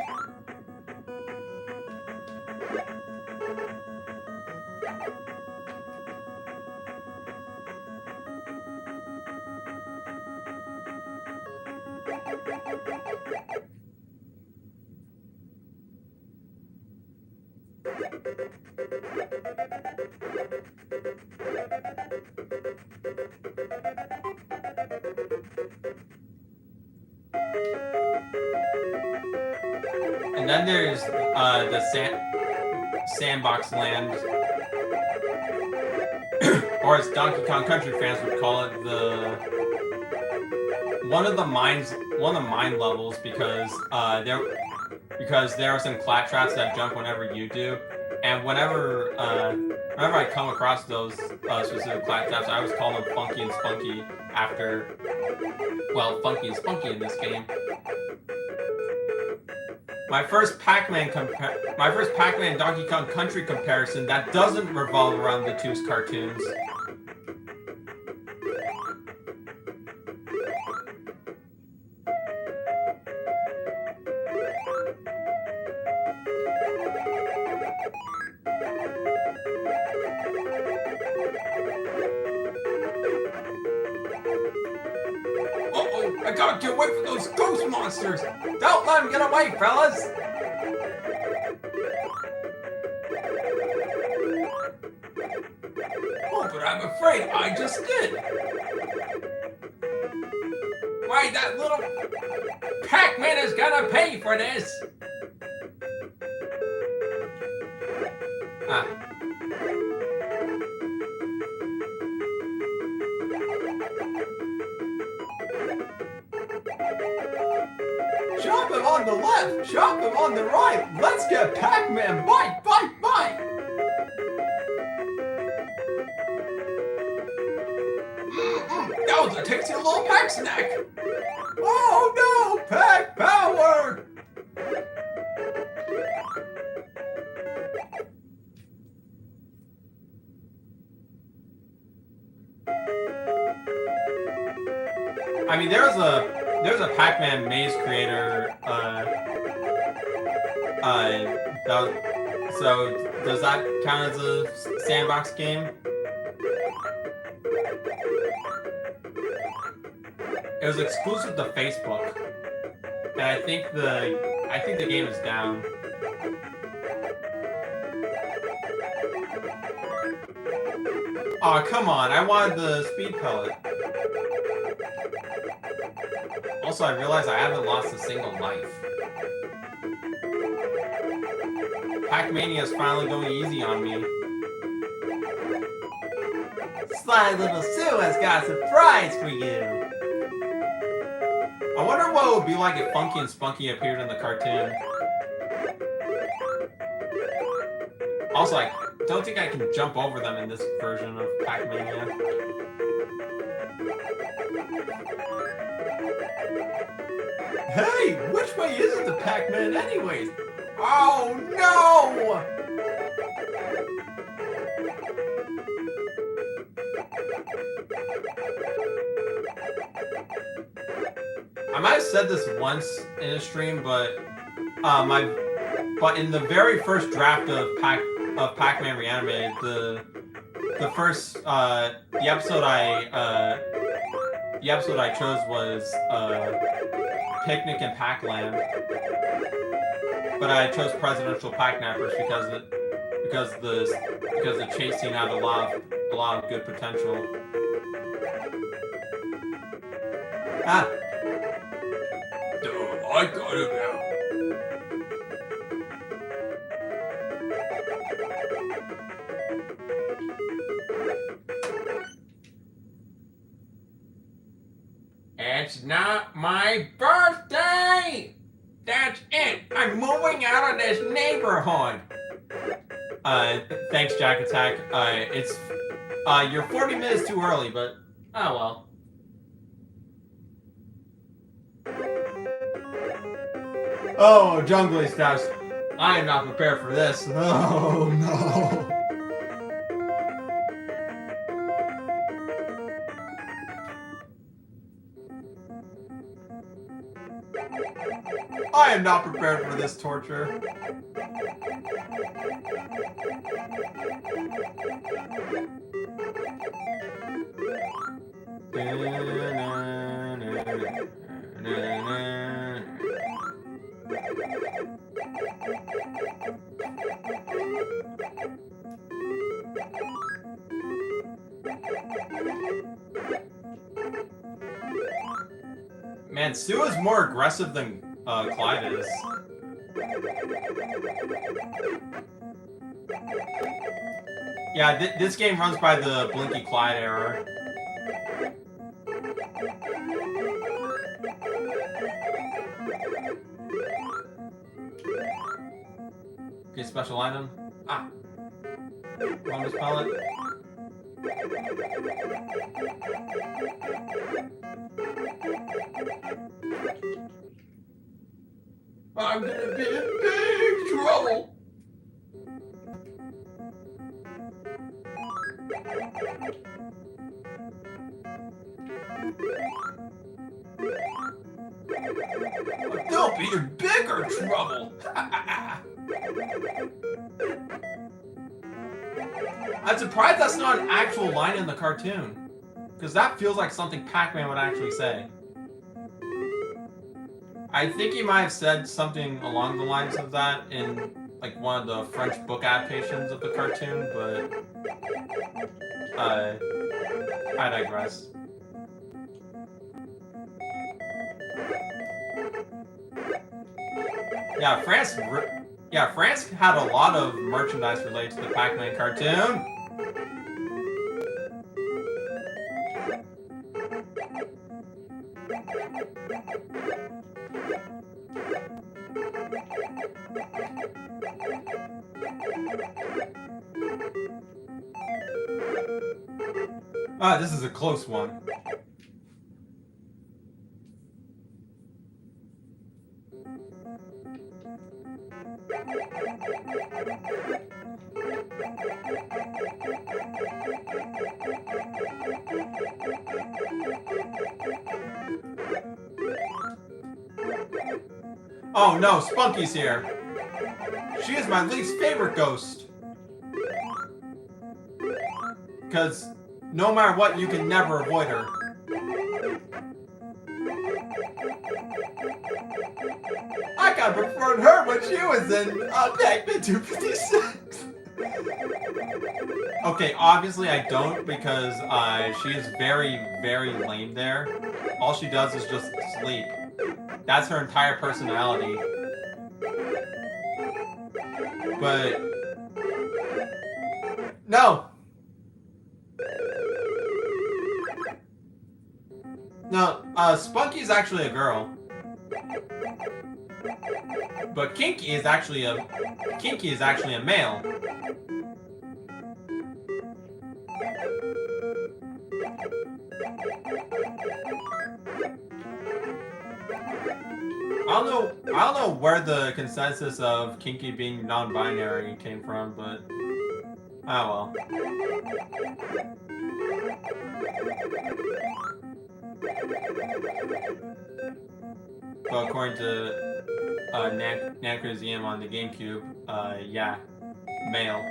And then there's the Sandbox Land, or as Donkey Kong Country fans would call it, one of the mine levels, because there are some clat traps that jump whenever you do, and whenever I come across those specific clat traps, I always call them Funky and Spunky after, well, Funky and Spunky in this game. My first Pac-Man Donkey Kong Country comparison that doesn't revolve around the two cartoons. Uh-oh, I gotta get away from those ghost monsters! Don't let them get away, fellas! Oh, but I'm afraid I just did! Why, that little Pac-Man is gonna pay for this! Ah. Chop him on the left, chop him on the right. Let's get Pac-Man. Bite, bite, bite. That was a tasty little Pac snack. Oh no, Pac power. I mean, there's a Pac-Man maze creator, so does that count as a sandbox game? It was exclusive to Facebook, and I think the game is down. Aw, come on, I wanted the speed pellet. Also, I realized I haven't lost a single life. Pac-Mania is finally going easy on me. Sly little Sue has got a surprise for you! I wonder what it would be like if Funky and Spunky appeared in the cartoon. Also, I don't think I can jump over them in this version of Pac-Mania. Hey, which way is it to Pac-Man anyways? Oh no! I might have said this once in a stream, but in the very first draft of Pac-Man Reanimated, the episode I chose was Picnic in Pac-Land, but I chose Presidential Pac-Nappers because the chase scene had a lot of good potential. Ah. I got it now. It's not my birthday! That's it! I'm moving out of this neighborhood! Thanks, Pac-Attack. You're 40 minutes too early, but oh well. Oh, Jungly Steps. I am not prepared for this. Oh no. I am not prepared for this torture. Man, Sue is more aggressive than Clyde is. Yeah, this game runs by the Blinky Clyde error. Okay, special item. Ah. Bonus pellet. I'm gonna be in big trouble. They'll be in bigger trouble. I'm surprised that's not an actual line in the cartoon. Because that feels like something Pac-Man would actually say. I think he might have said something along the lines of that in like one of the French book adaptations of the cartoon, but I digress. Yeah, France had a lot of merchandise related to the Pac-Man cartoon. Ah, this is a close one. Oh no, Spunky's here. She is my least favorite ghost. Because no matter what, you can never avoid her. I got preferred her when she was in Pac-Man 256. Okay, obviously I don't because she is very, very lame there. All she does is just sleep. That's her entire personality. But no. No, Spunky's actually a girl. But Kinky is actually a male. I don't know where the consensus of Kinky being non-binary came from, but oh well. But according to Nankazium on the GameCube, yeah, male.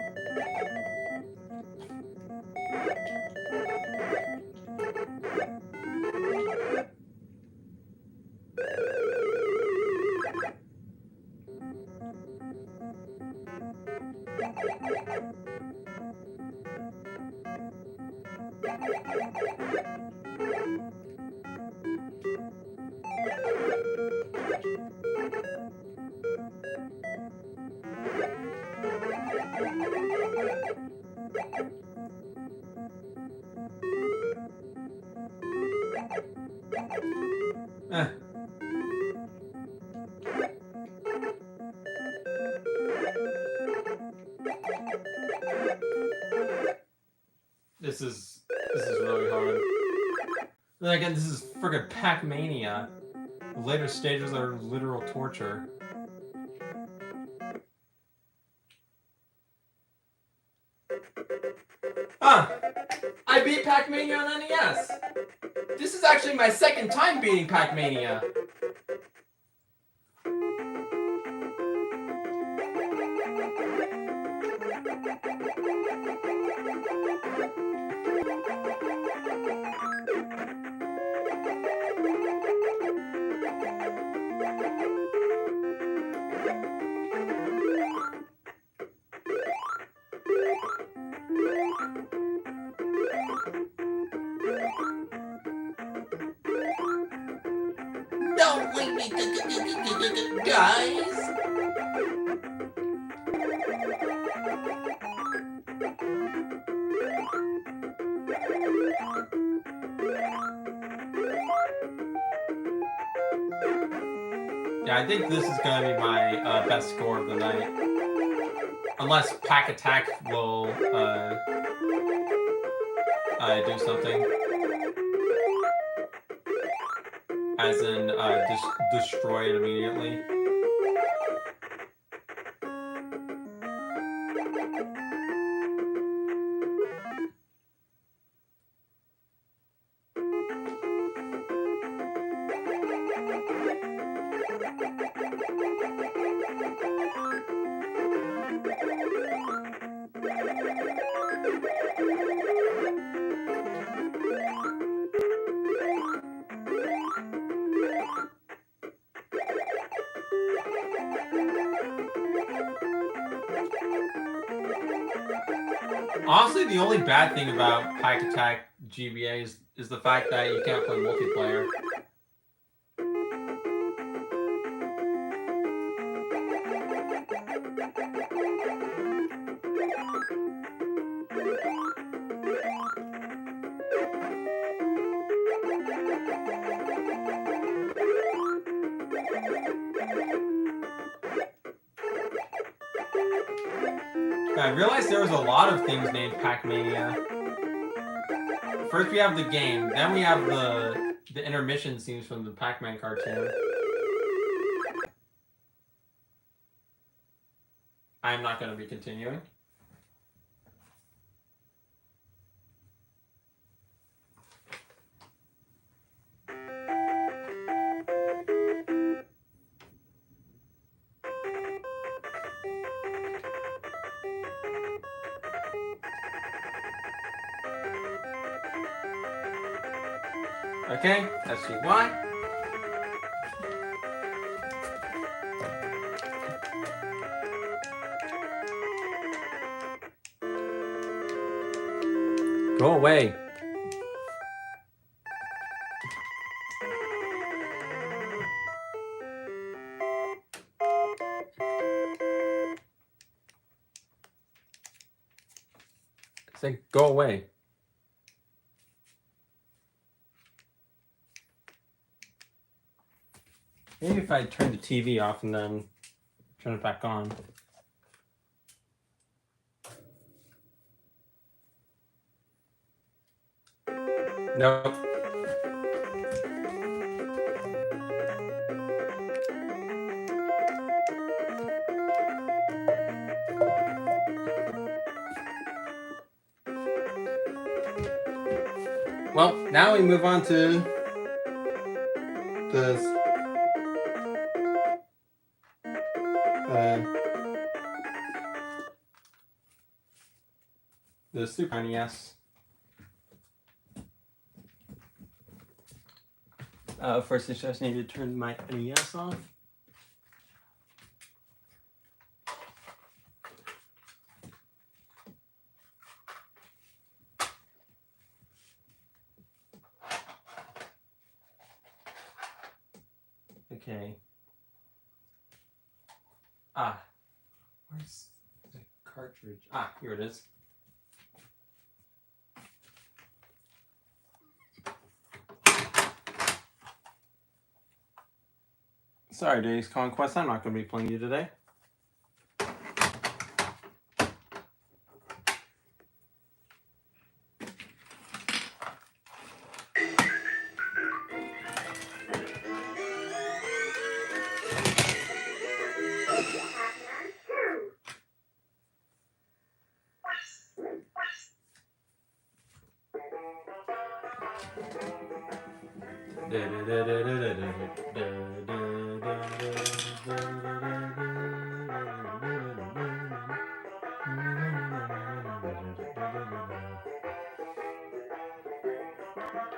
This is really hard. Then again, this is friggin' Pac-Mania. The later stages are literal torture. I beat Pac-Mania on NES! This is actually my second time beating Pac-Mania! Guys. Yeah, I think this is gonna be my best score of the night. Unless Pac-Attack will do something. As in, destroy it immediately. Honestly, the only bad thing about Pac-Attack GBA is the fact that you can't play multiplayer. I realized there was a lot of things named Pac-Mania. First we have the game, then we have the intermission scenes from the Pac-Man cartoon. I'm not going to be continuing. Okay, let's see why. Go away. Say, go away. Maybe if I turn the TV off and then turn it back on. Nope. Well, now we move on to the Super NES. First, I just need to turn my NES off. Okay. Where's the cartridge? Here it is. Sorry, Day's Conquest, I'm not going to be playing you today.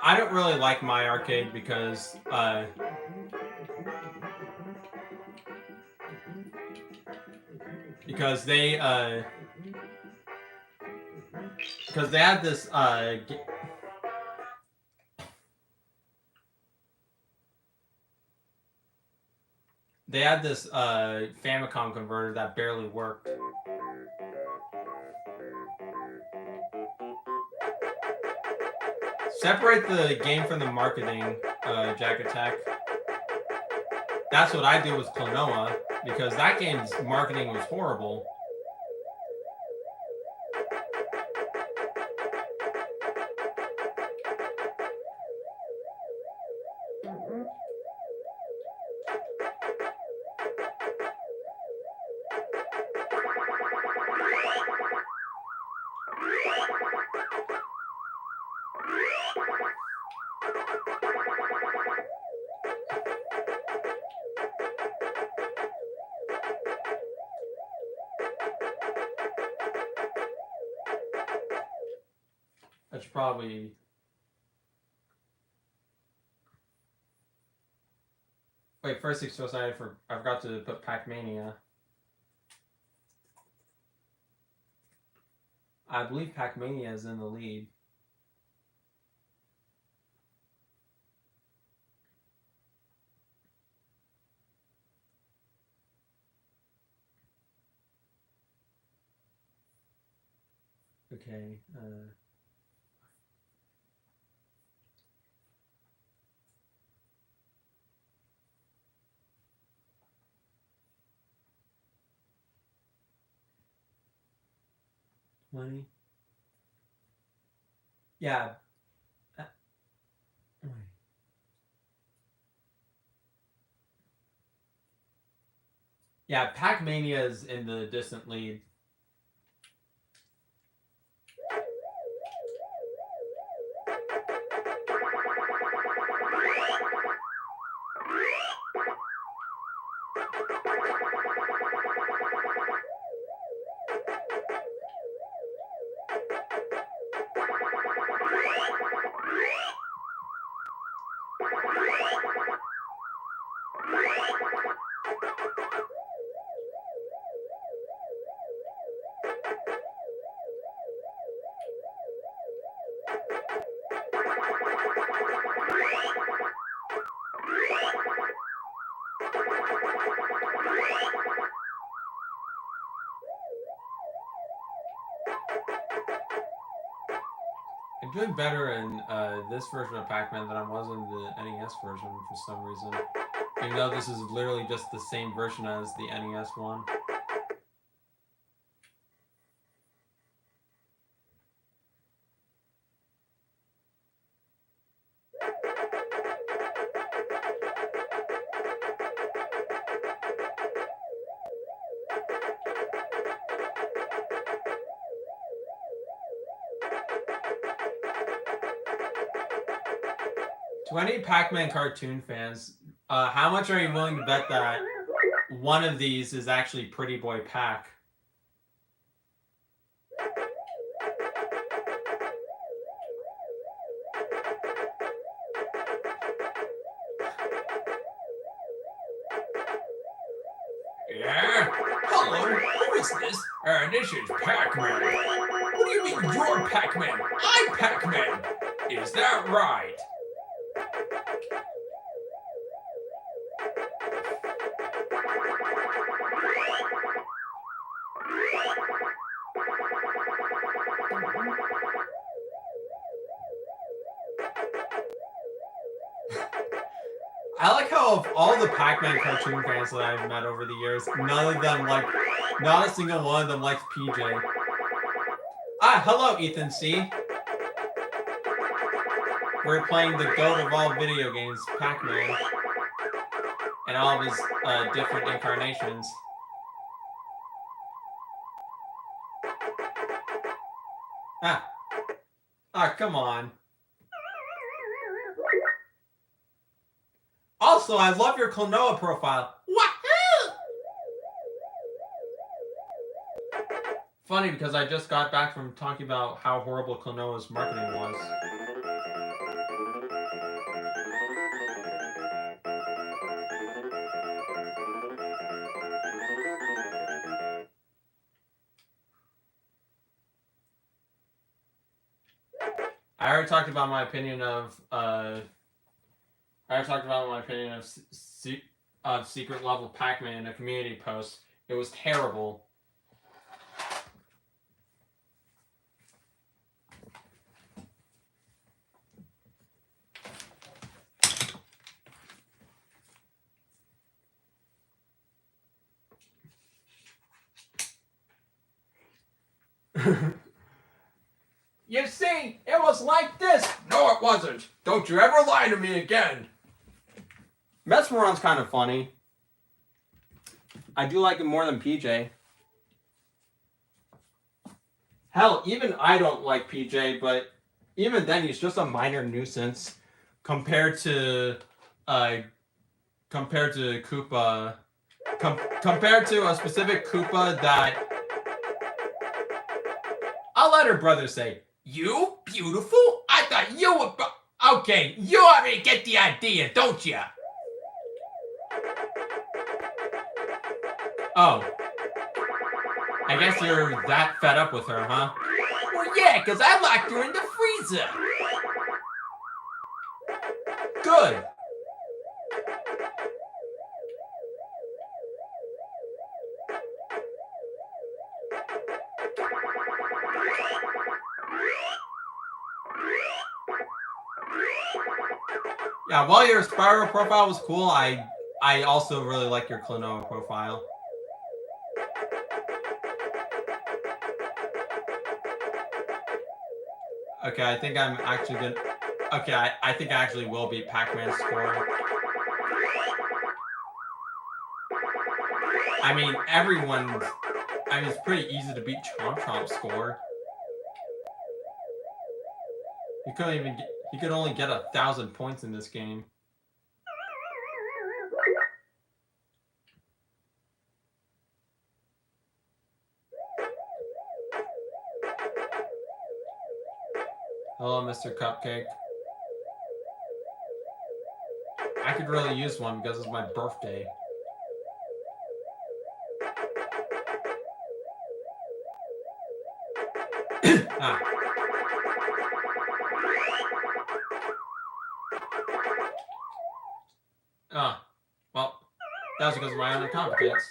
I don't really like my arcade because they had this They had this Famicom converter that barely worked. Separate the game from the marketing, Pac-Attack. That's what I do with Klonoa, because that game's marketing was horrible. That's probably... Wait, first exercise I forgot to put Pac-Mania. I believe Pac-Mania is in the lead. Okay. 20. Yeah. Yeah, Pac-Mania is in the distant lead. I'm doing better in this version of Pac-Man than I was in the NES version for some reason. Even though this is literally just the same version as the NES one. To any Pac-Man cartoon fans, how much are you willing to bet that one of these is actually Pretty Boy Pac? Yeah? Hello, who is this? This is Pac-Man. What do you mean you're Pac-Man? I'm Pac-Man. Is that right? I like how of all the Pac-Man cartoon fans that I've met over the years, none of them like, not a single one of them likes PJ. Ah, hello, Ethan C. We're playing the GOAT of all video games, Pac-Man, and all of his different incarnations. Ah, come on. Also, I love your Klonoa profile. Wahoo! Funny because I just got back from talking about how horrible Klonoa's marketing was. I already talked about my opinion of of secret level Pac-Man in a community post. It was terrible. You see, it was like this. No, it wasn't. Don't you ever lie to me again. Mesmeron's kind of funny. I do like it more than PJ. Hell, even I don't like PJ, but even then he's just a minor nuisance compared to Koopa. Compared to a specific Koopa that I'll let her brother say. You? Beautiful? I thought you were... Okay, you already get the idea, don't you? Oh. I guess you're that fed up with her, huh? Well, yeah, because I locked her in the freezer. Good. Yeah, while your Spyro profile was cool, I also really like your Klonoa profile. Okay, I think I'm actually gonna... Okay, I think I actually will beat Pac-Man's score. I mean, it's pretty easy to beat Chomp Chomp's score. He could only get 1,000 points in this game. Hello, Mr. Cupcake. I could really use one because it's my birthday. Ah. Well, that was because of my own incompetence.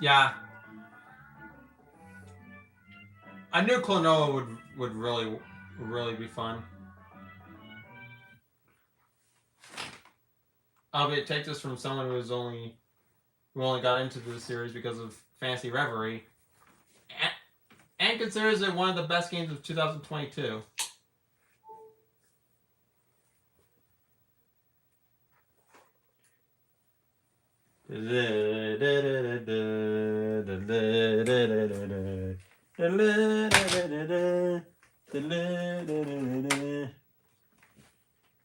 Yeah. A new Klonoa would really be fun. Albeit take this from someone who only got into the series because of Fantasy Reverie, and considers it one of the best games of 2022.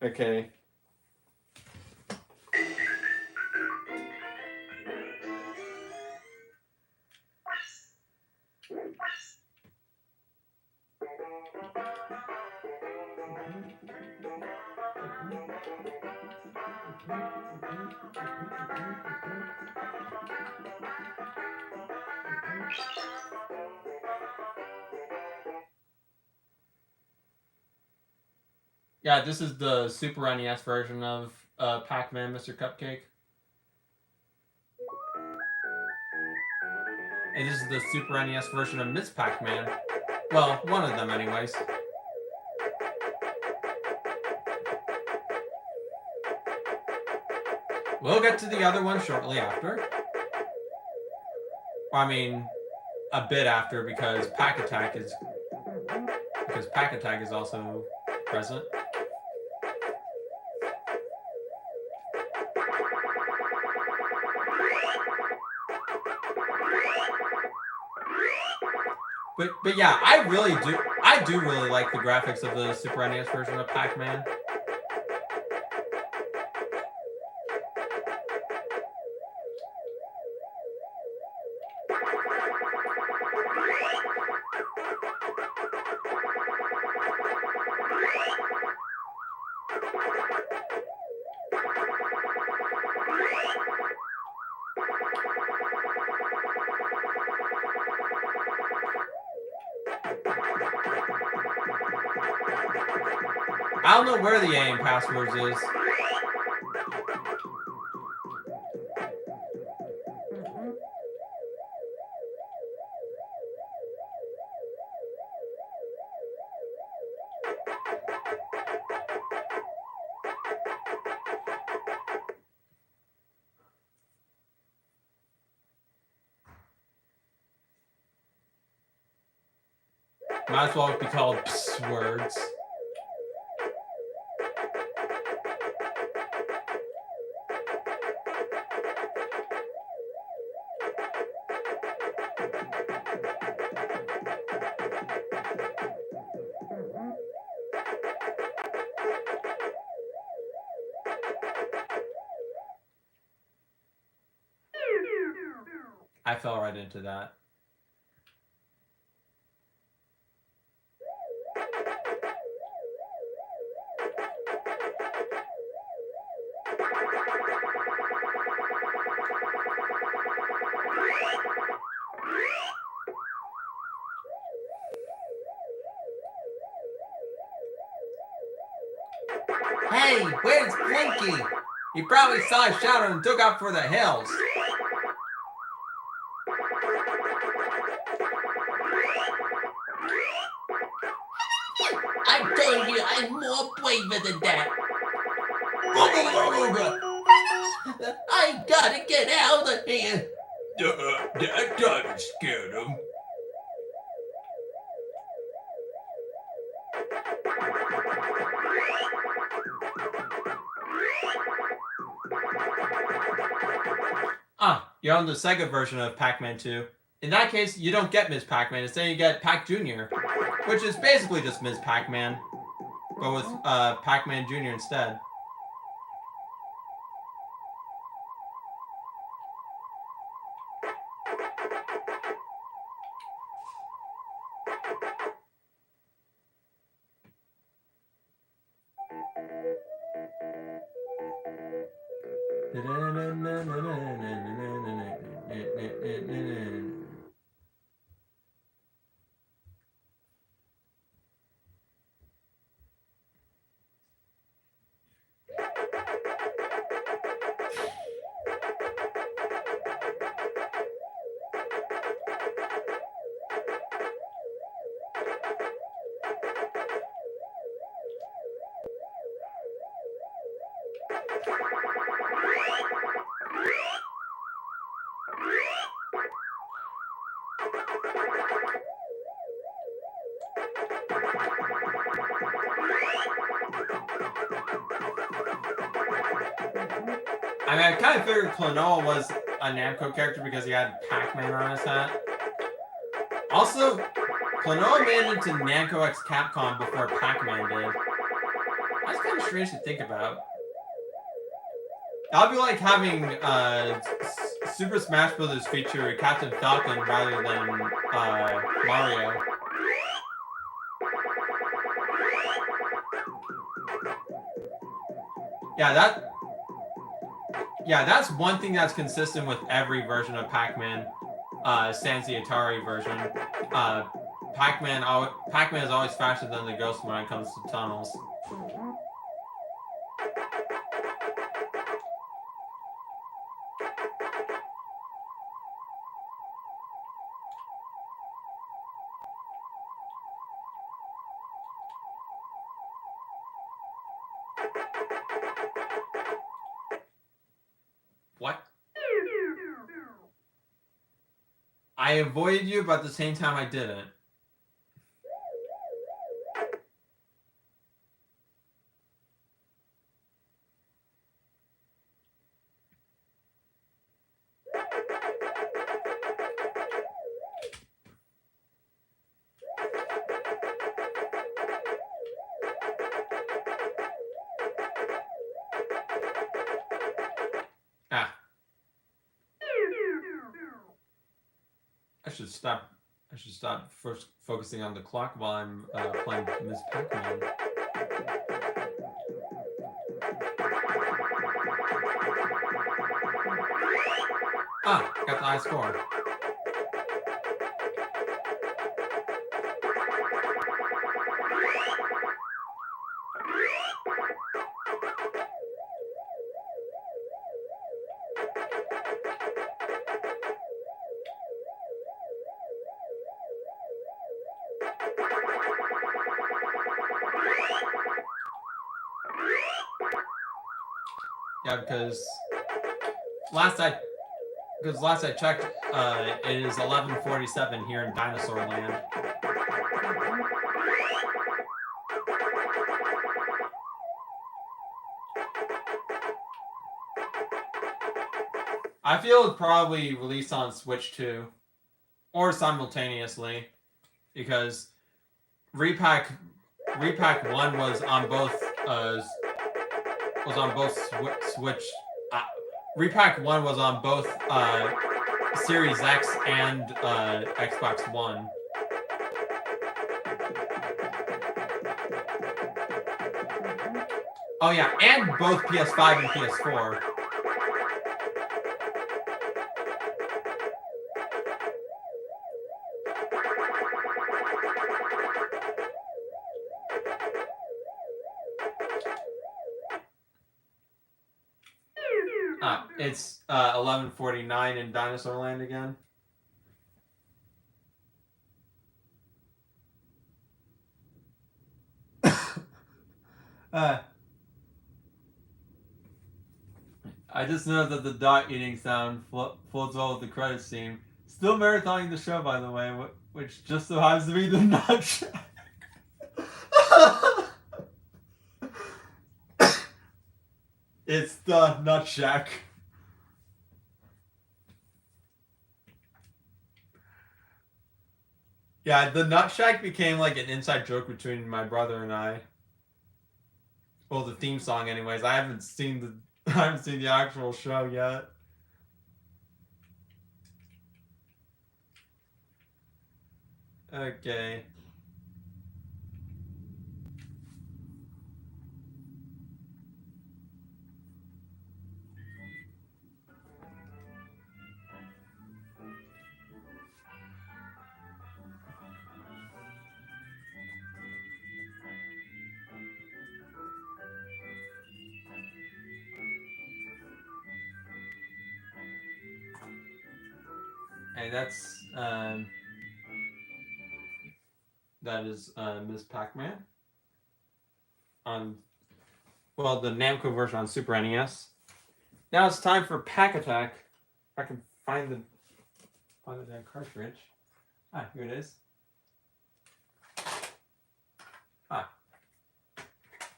Okay. Yeah, this is the Super NES version of Pac-Man, Mr. Cupcake. And this is the Super NES version of Miss Pac-Man. Well, one of them anyways. We'll get to the other one shortly after. I mean, a bit after, because Pac-Attack is also present. But yeah, I do really like the graphics of the Super NES version of Pac-Man. I don't know where the AIM passwords is. Might as well be called words. I fell right into that. Hey, where's Blinky? He probably saw a shadow and took off for the hills. I told you I'm more braver than that. I gotta get out of here. That doesn't scare them. You're on the Sega version of Pac-Man 2. In that case, you don't get Ms. Pac-Man. Instead, you get Pac Jr., which is basically just Ms. Pac-Man, but with Pac-Man Jr. instead. I mean, I kind of figured Klonoa was a Namco character because he had Pac-Man on his hat. Also, Klonoa made it into Namco X Capcom before Pac-Man did. That's kind of strange to think about. That would be like having Super Smash Bros. Feature Captain Falcon rather than Mario. Yeah, that's one thing that's consistent with every version of Pac-Man, sans the Atari version. Pac-Man is always faster than the Ghost when it comes to tunnels. What? I avoided you, but at the same time I didn't. should stop. I should stop first focusing on the clock while I'm playing Ms. Pac-Man. Ah, got the high score. Yeah, because last I checked, it is 11:47 here in Dinosaur Land. I feel it's probably released on Switch too, or simultaneously, because Repack 1 was on both Switch. Repack 1 was on both Series X and Xbox One. Oh yeah, and both PS5 and PS4. It's 11:49 in Dinosaur Land again. I just know that the dot eating sound floats well with the credits scene. Still marathoning the show, by the way, which just so happens to be the Nut Shack. It's the Nut Shack. Yeah, the Nut Shack became like an inside joke between my brother and I. Well, the theme song, anyways. I haven't seen the actual show yet. Okay. And that is Ms. Pac-Man on, well, the Namco version on Super NES. Now it's time for Pac-Attack. If I can find the cartridge. Ah, here it is.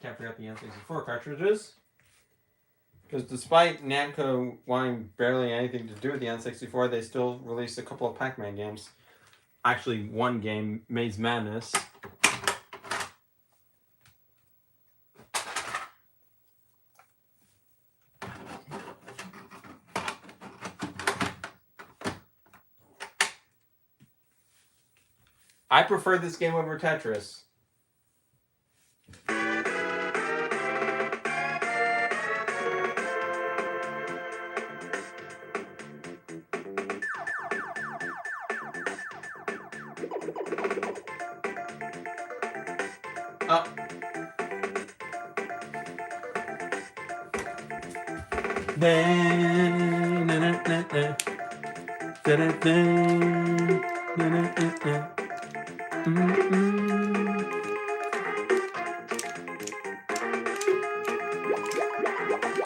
Can't forget the N64 cartridges. Because despite Namco wanting barely anything to do with the N64, they still released a couple of Pac-Man games. Actually, one game, Maze Madness. I prefer this game over Tetris.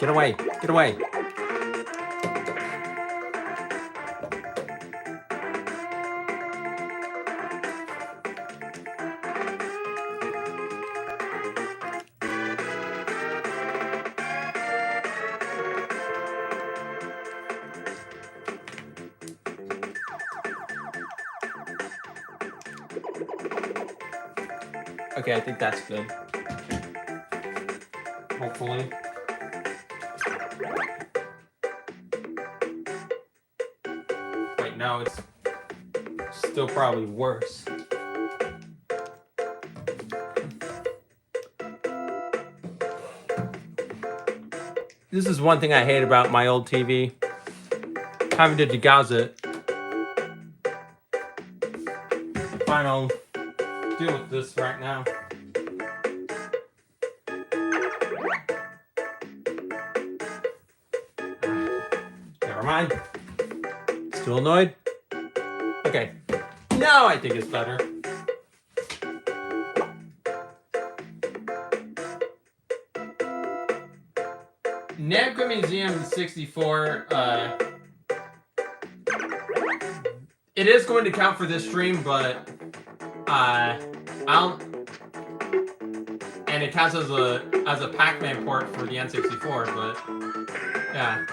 Get away! Get away! Okay, I think that's good. Hopefully. Wait, no, it's Still probably worse. This is one thing I hate about my old TV. Having to degauss it. Fine, I'll deal with this right now. Never mind. Still annoyed? Okay. Now I think it's better. Namco Museum 64, it is going to count for this stream, but and it counts as a Pac-Man port for the N64, but yeah.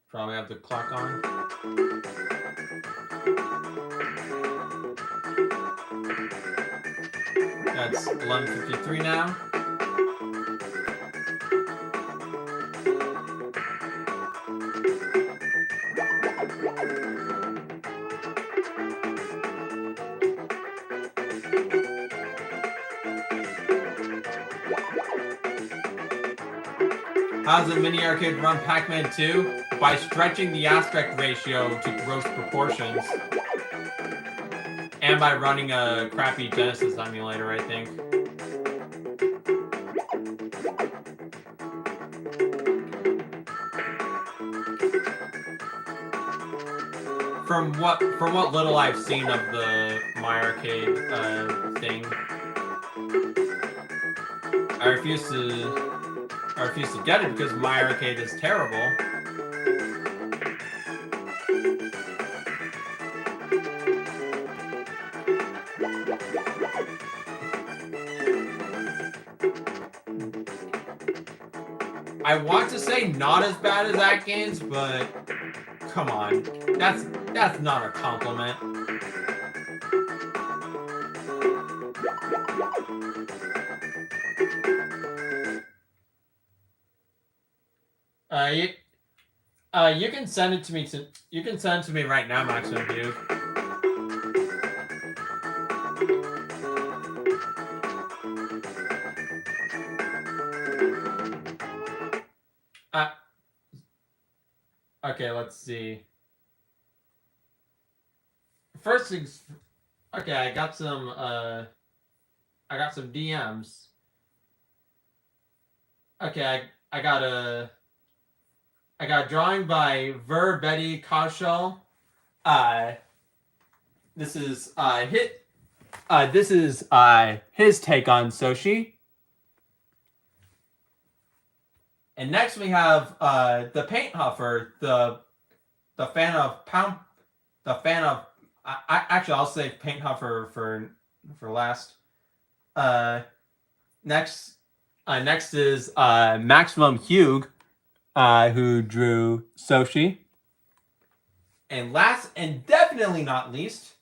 Probably have the clock on. That's 11:53 now. How does a mini arcade run Pac-Man 2? By stretching the aspect ratio to gross proportions. And by running a crappy Genesis emulator, I think. From what little I've seen of the My Arcade thing, I refuse to get it because My Arcade is terrible. I want to say not as bad as that game's, but come on, that's not a compliment. You can send it to me. You can send it to me right now, Maximum View. Okay, let's see. First things. Okay, I got some DMs. Okay, I got a drawing by Betty Kaushal. This is his take on Soshi. And next we have the Paint Huffer, the fan of actually I'll say Paint Huffer for last. Next is Maximum Hugh, who drew Soshi. And last and definitely not least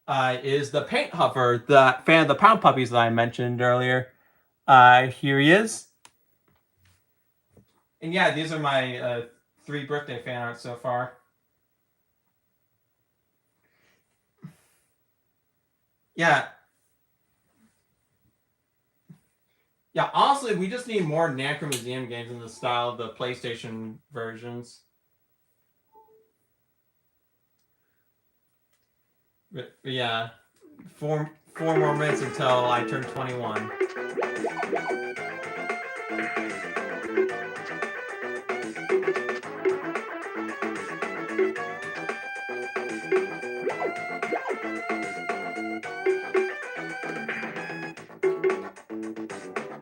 is the Paint Huffer, the fan of the Pound Puppies that I mentioned earlier. Here he is. And yeah, these are my 3 birthday fan arts so far. Yeah. Yeah, honestly, we just need more Namco Museum games in the style of the PlayStation versions. But yeah, 4 more minutes until I turn 21.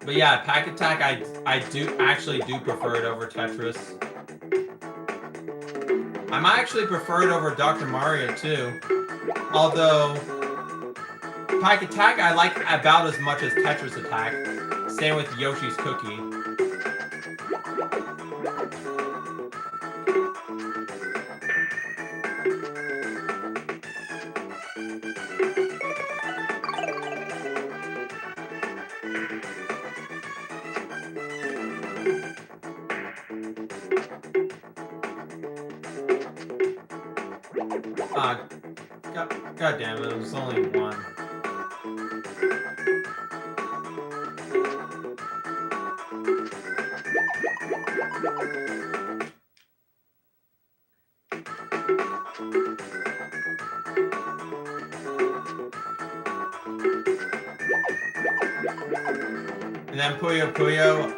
But yeah, Pac-Attack, I actually do prefer it over Tetris. I might actually prefer it over Dr. Mario too. Although Pac-Attack I like about as much as Tetris Attack. Same with Yoshi's Cookie. God damn it, it was only one. And then Puyo Puyo,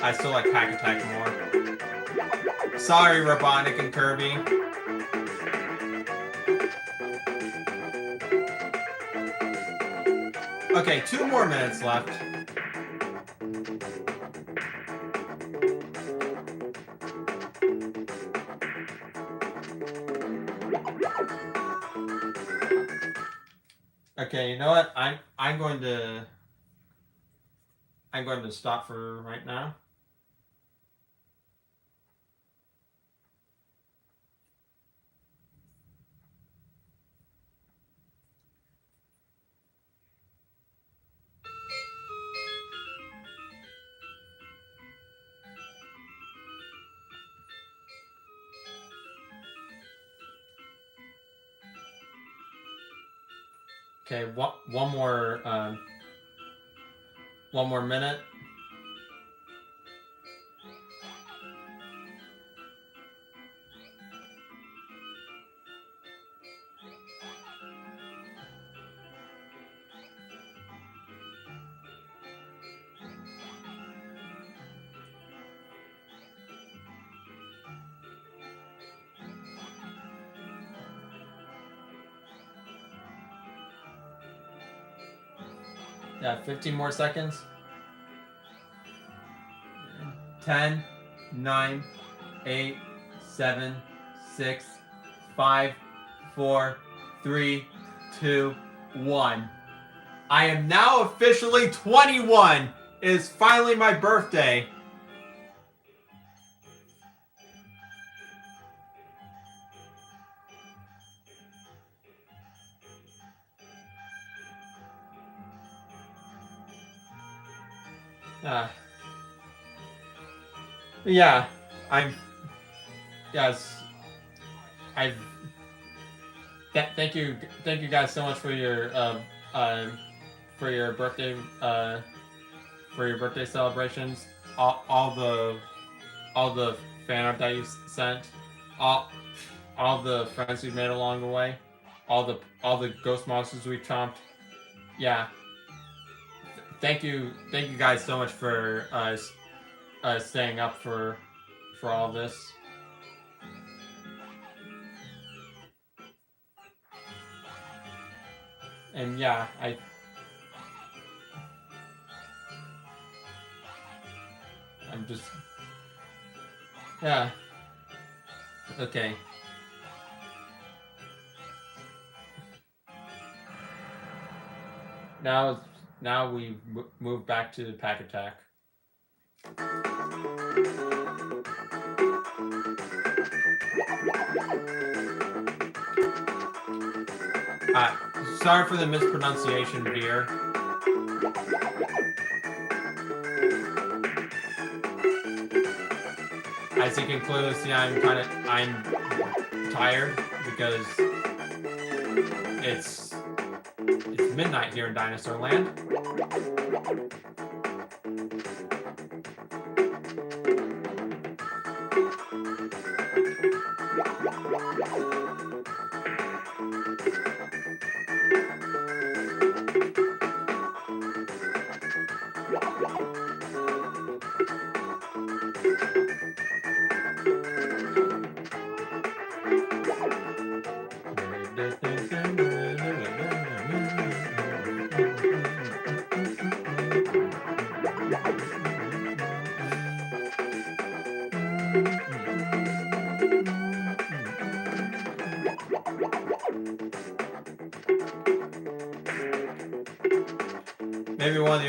I still like Pac-Attack more. Sorry, Robotnik and Kirby. Okay, 2 more minutes left. Okay, you know what? I'm going to stop for right now. Okay, one more minute. Yeah, 15 more seconds. 10, 9, 8, 7, 6, 5, 4, 3, 2, 1. I am now officially 21. It is finally my birthday. Yeah, thank you guys so much for your birthday celebrations. All the fan art that you sent, all the friends we've made along the way, all the ghost monsters we chomped. Yeah. Thank you guys so much for staying up for all this. And yeah, I'm just, yeah. Okay. Now we move back to Pac-Attack. Sorry for the mispronunciation, Beer. As you can clearly see, I'm tired because it's midnight here in Dinosaur Land.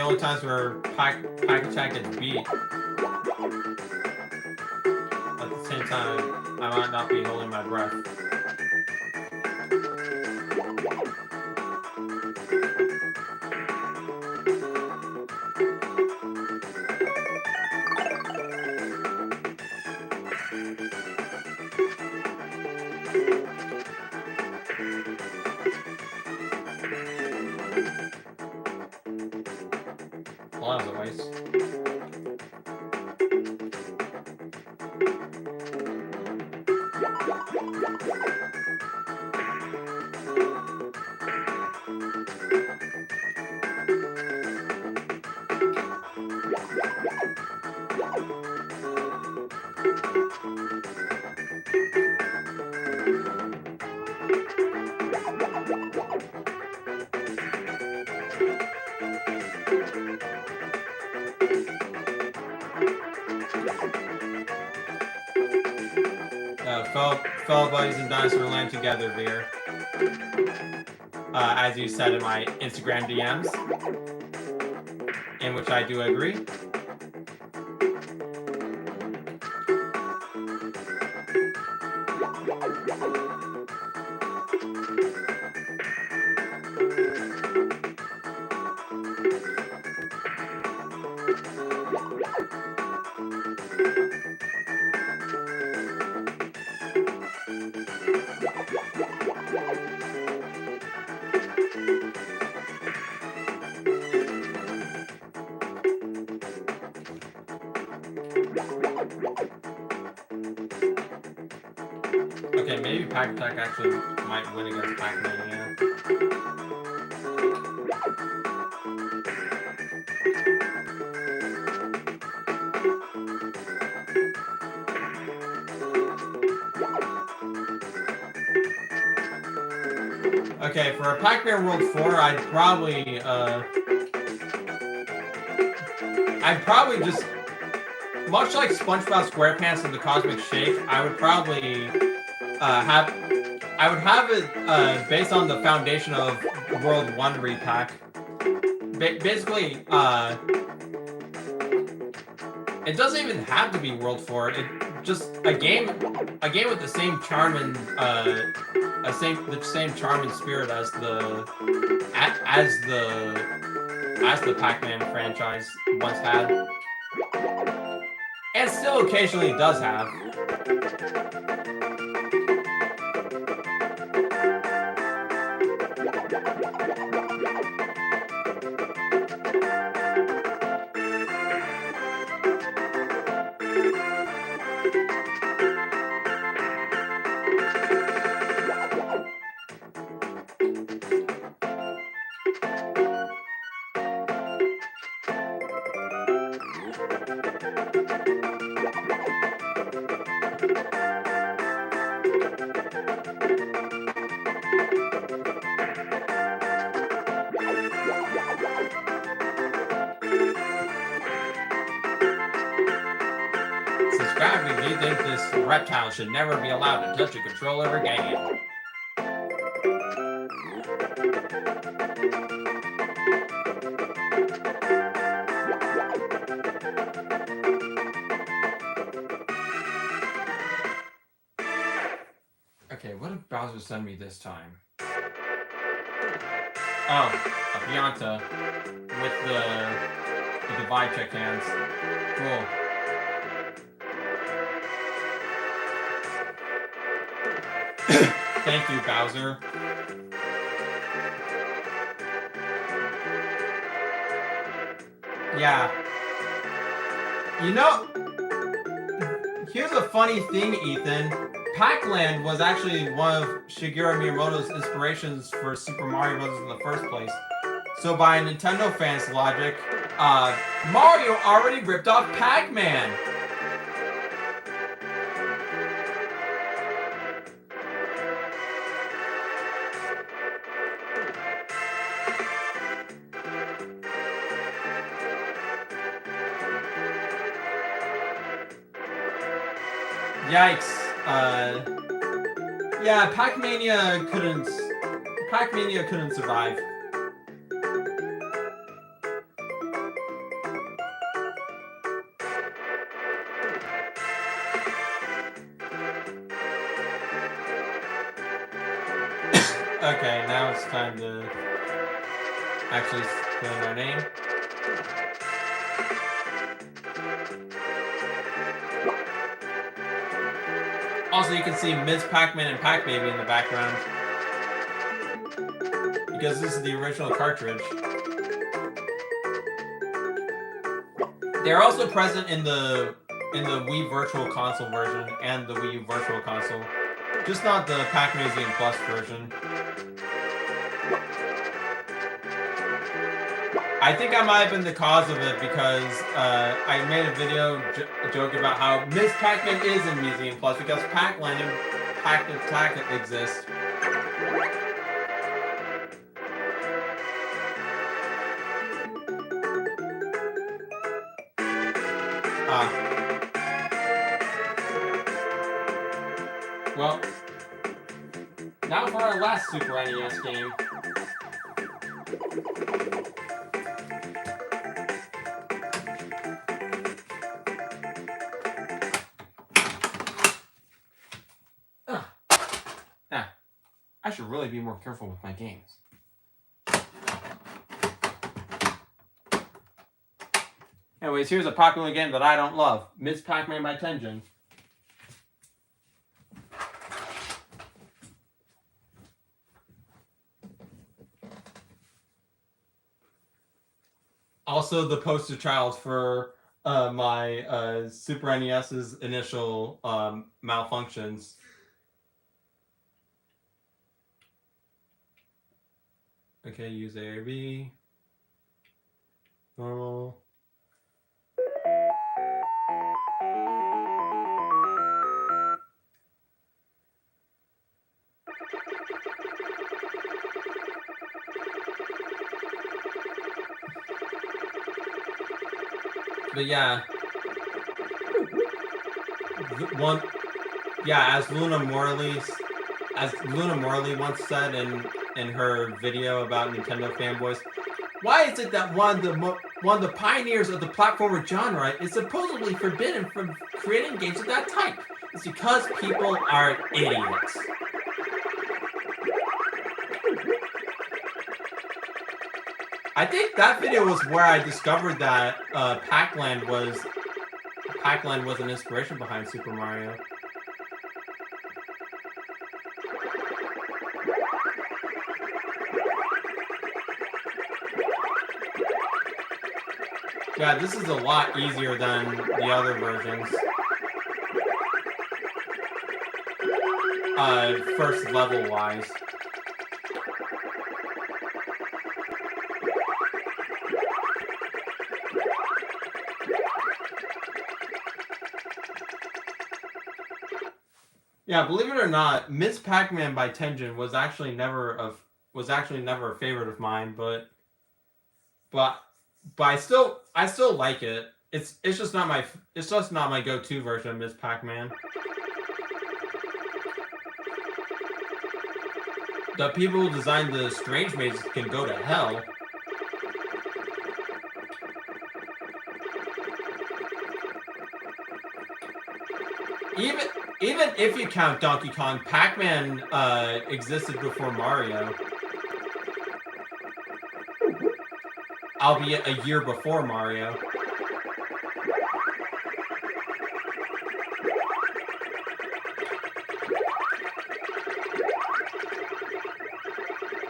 only times where Pac-Attack gets beat. At the same time, I might not be holding my breath. Well, that was a waste. Fellow buddies in Dinosaur Land together, Veer. As you said in my Instagram DMs, in which I do agree. Okay, maybe Pac-Attack actually might win against Pac-Mania. Okay, for a Pac-Man World 4, I'd probably just, much like SpongeBob SquarePants and the Cosmic Shake, I would probably have it based on the foundation of World 1 repack. Basically, it doesn't even have to be World 4. It just a game with the same charm and the same charm and spirit as the Pac-Man franchise once had, and still occasionally does have. Subscribe if you think this reptile should never be allowed to touch a controller again. Okay, what did Bowser send me this time? Oh, a Pianta with the divide check hands. Cool. Thank you, Bowser. Yeah. You know, here's a funny thing, Ethan. Pac-Land was actually one of Shigeru Miyamoto's inspirations for Super Mario Bros. In the first place. So by Nintendo fans' logic, Mario already ripped off Pac-Man. Yikes. Yeah, Pac-Mania couldn't survive. Okay, now it's time to actually put in our name. Also, you can see Ms. Pac-Man and Pac-Baby in the background. Because this is the original cartridge. They're also present in the Wii Virtual Console version and the Wii U Virtual Console. Just not the Pac-Museum Plus version. I think I might have been the cause of it because I made a video joke about how Miss Pac-Man is in Museum Plus because Pac-Land and Pac-Attack exist. Well, now for our last Super NES game. I should really be more careful with my games. Anyways, here's a popular game that I don't love. Ms. Pac-Man by Tengen. Also the poster child for my Super NES's initial malfunctions. Okay, use A or B. Normal. But yeah. As Luna Morley once said in her video about Nintendo fanboys, why is it that one of the pioneers of the platformer genre is supposedly forbidden from creating games of that type? It's because people are idiots. I think that video was where I discovered that Pac-Land was an inspiration behind Super Mario. Yeah, this is a lot easier than the other versions. First level wise. Yeah, believe it or not, Ms. Pac-Man by Tengen was actually never a favorite of mine, but I still like it. It's just not my go-to version of Ms. Pac-Man. The people who designed the Strange Mazes can go to hell. Even if you count Donkey Kong, Pac-Man existed before Mario. Albeit a year before Mario.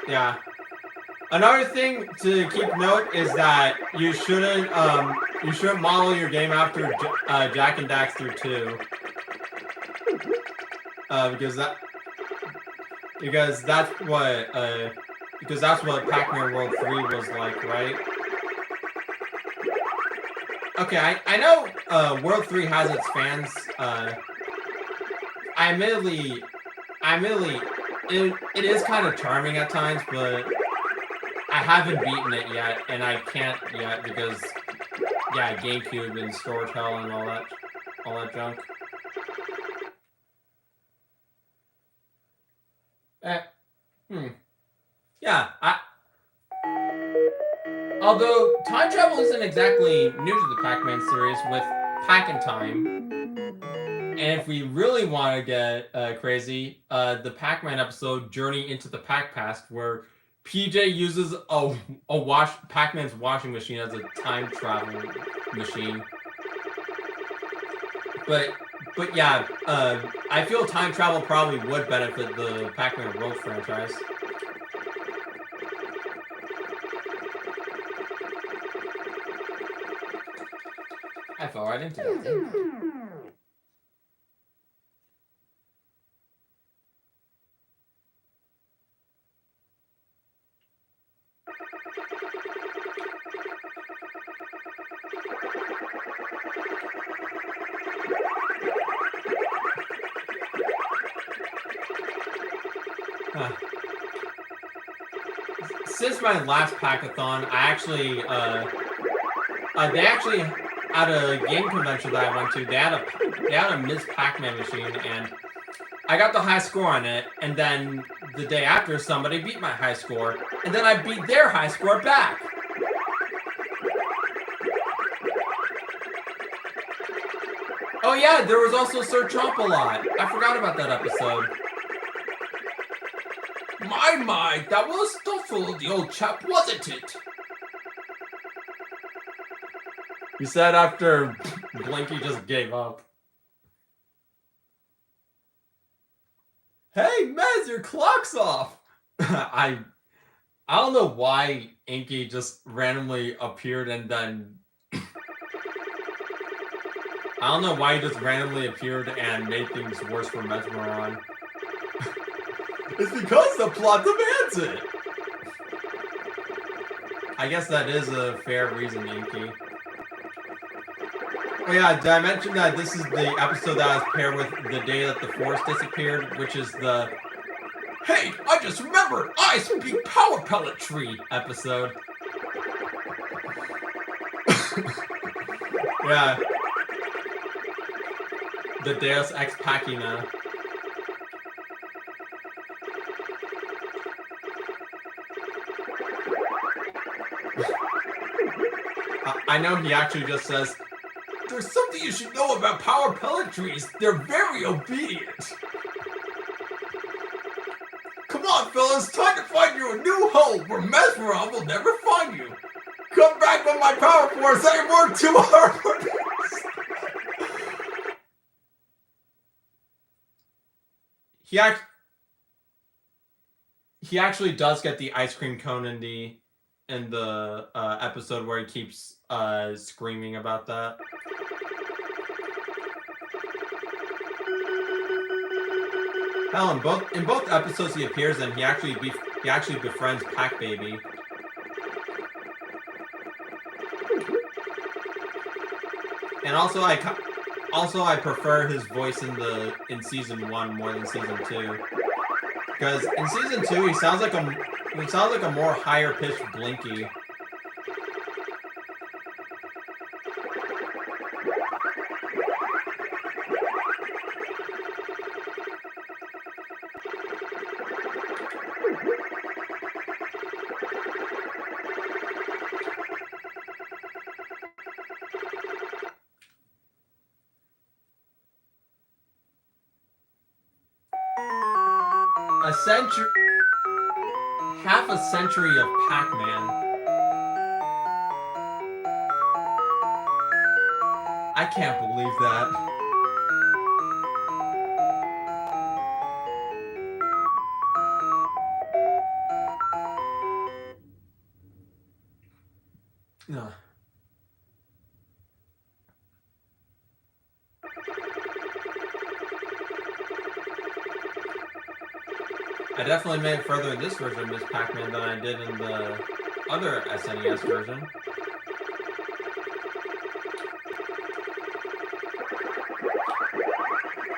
Yeah. Another thing to keep note is that you shouldn't model your game after Jak and Daxter 2. Because that's what Pac-Man World 3 was like, right? Okay, I know World 3 has its fans. Admittedly, it is kind of charming at times, but I haven't beaten it yet, and I can't yet because GameCube and storage hell and all that junk. Yeah, although time travel isn't exactly new to the Pac-Man series with Pac-In-Time, And if we really want to get crazy, the Pac-Man episode Journey into the Pac-Past, where PJ uses Pac-Man's washing machine as a time travel machine. But yeah, I feel time travel probably would benefit the Pac-Man World franchise. I fell right into that thing. Since my last Pac-A-Thon, I actually, they actually, at a game convention that I went to, they had a Ms. Pac-Man machine, and I got the high score on it, and then the day after, somebody beat my high score, and then I beat their high score back. Oh yeah, there was also Sir Chomp-A-Lot. I forgot about that episode. My, that was thoughtful of the old chap, wasn't it? He said after Blinky just gave up. Hey, Mez, your clock's off! I don't know why Inky just randomly appeared and then... I don't know why he just randomly appeared and made things worse for Mesmeron. It's because the plot demands it! I guess that is a fair reason, Inky. Oh yeah, did I mention that this is the episode that was paired with the day that the forest disappeared, which is the... Hey, I just remembered! I speak power pelletry episode. Yeah. The Deus Ex Machina. I know he actually just says, there's something you should know about power pelletries. They're very obedient. Come on, fellas, time to find you a new home where Mesmeron will never find you. Come back with my power force. I work too hard. He actually does get the ice cream cone in the episode where he keeps screaming about that. Hell, in both episodes he appears in, he actually befriends Pac Baby. And also I prefer his voice in season 1 more than season 2. Because in season 2 he sounds like a more higher pitched Blinky. Half a century of Pac-Man. I can't believe that. No. I definitely made it further in this version of Miss Pac-Man than I did in the other SNES version.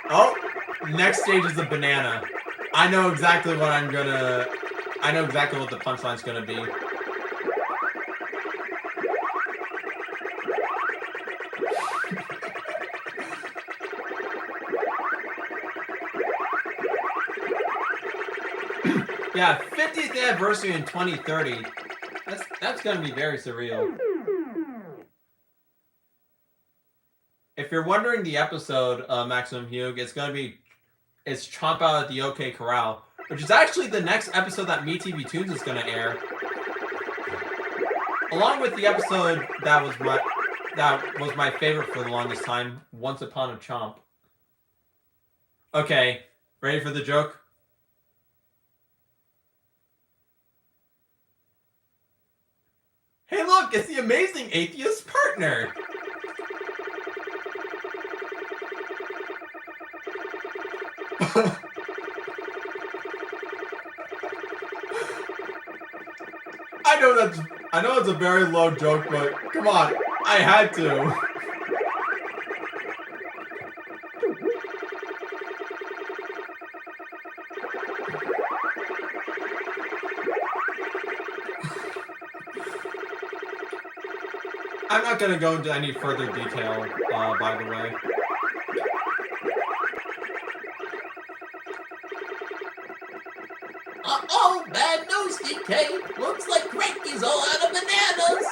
Oh! Next stage is the banana. I know exactly what the punchline's gonna be. Yeah, 50th anniversary in 2030. That's gonna be very surreal. It if you're wondering the episode, Maximum Hugh, it's Chomp Out at the OK Corral, which is actually the next episode that MeTV Tunes is gonna air. Along with the episode that was my favorite for the longest time, Once Upon a Chomp. Okay, ready for the joke? Hey look, it's the amazing atheist partner! I know it's a very low joke, but come on, I had to. I'm not gonna go into any further detail, by the way. Uh-oh, bad news, DK. Looks like Cranky's all out of bananas.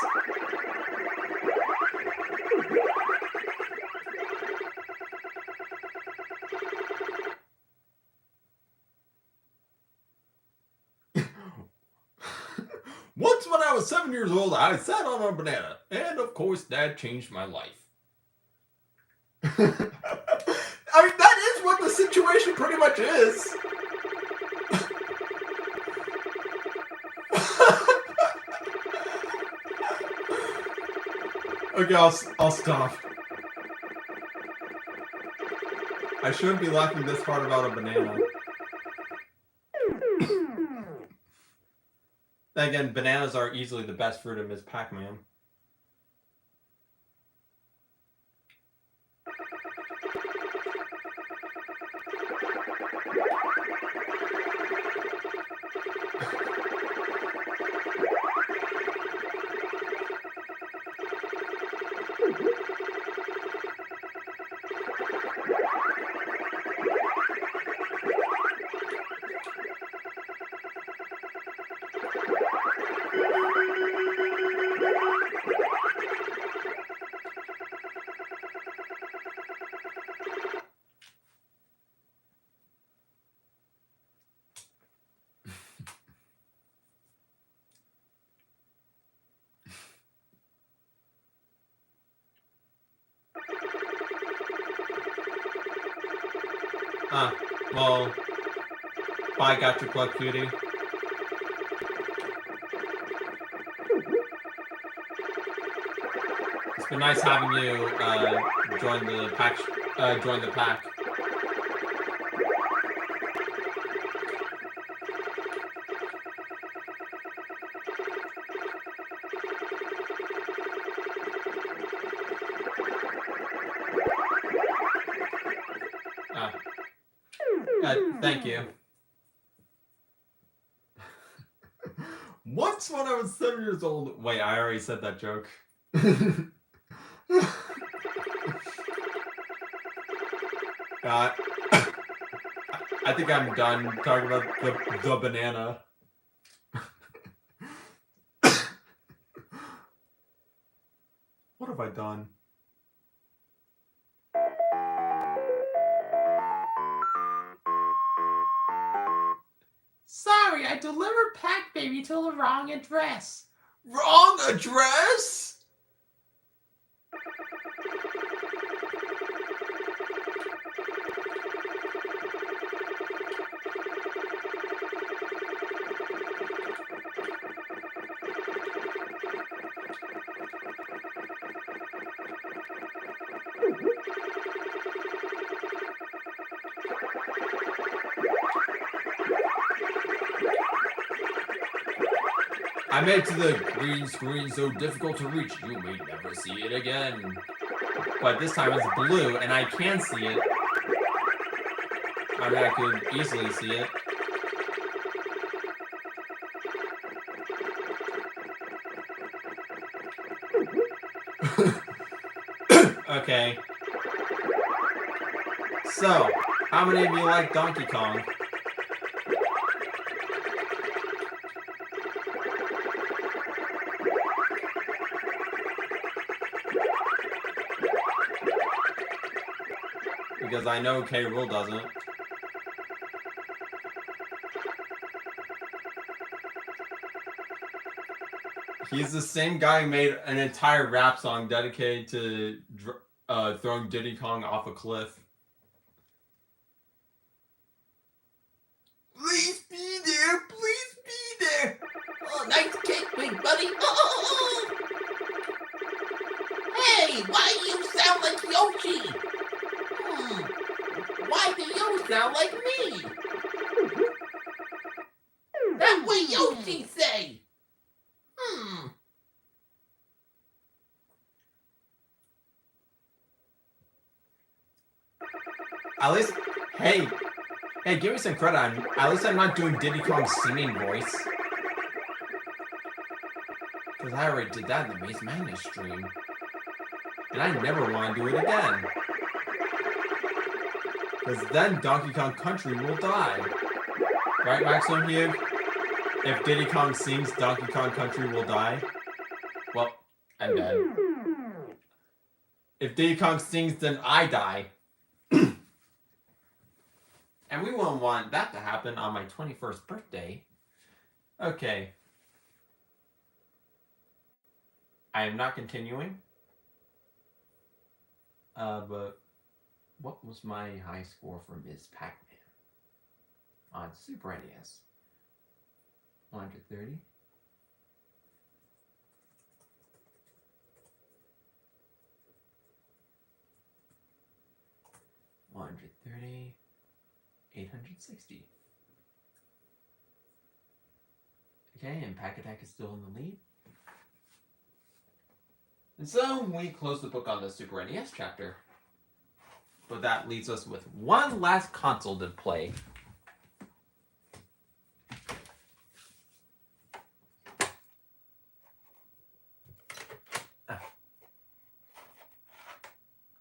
Once when I was 7 years old, I sat on a banana. And of course, that changed my life. I mean, that is what the situation pretty much is. Okay, I'll stop. I shouldn't be laughing this hard about a banana. Again, bananas are easily the best fruit in Ms. Pac-Man. Well, bye, got your plug, cutie. It's been nice having you join the pack. Thank you. Once when I was 7 years old. Wait, I already said that joke. I think I'm done talking about the banana. What have I done? Sorry, I delivered Pac Baby to the wrong address. Wrong address? I made to the green screen so difficult to reach, you may never see it again. But this time it's blue, and I can see it. I mean, I could easily see it. Okay. So, how many of you like Donkey Kong? Because I know K. Rool doesn't. He's the same guy who made an entire rap song dedicated to throwing Diddy Kong off a cliff. Please be there. Please be there. Oh, nice kick, big buddy. Oh. Hey, why do you sound like Yoshi? Why do you sound like me? That way Yoshi say. At least, hey, give me some credit. At least I'm not doing Diddy Kong's singing voice. Because I already did that in the Maze Madness stream. And I never want to do it again. Because then Donkey Kong Country will die. Right, Maximum Hugh? If Diddy Kong sings, Donkey Kong Country will die. Well, I'm dead. If Diddy Kong sings, then I die. And we won't want that to happen on my 21st birthday. Okay. I am not continuing. But what was my high score for Ms. Pac-Man? On Super NES. 130. $130. 860. Okay, and Pac-Attack is still in the lead. And so we close the book on the Super NES chapter. But that leaves us with one last console to play.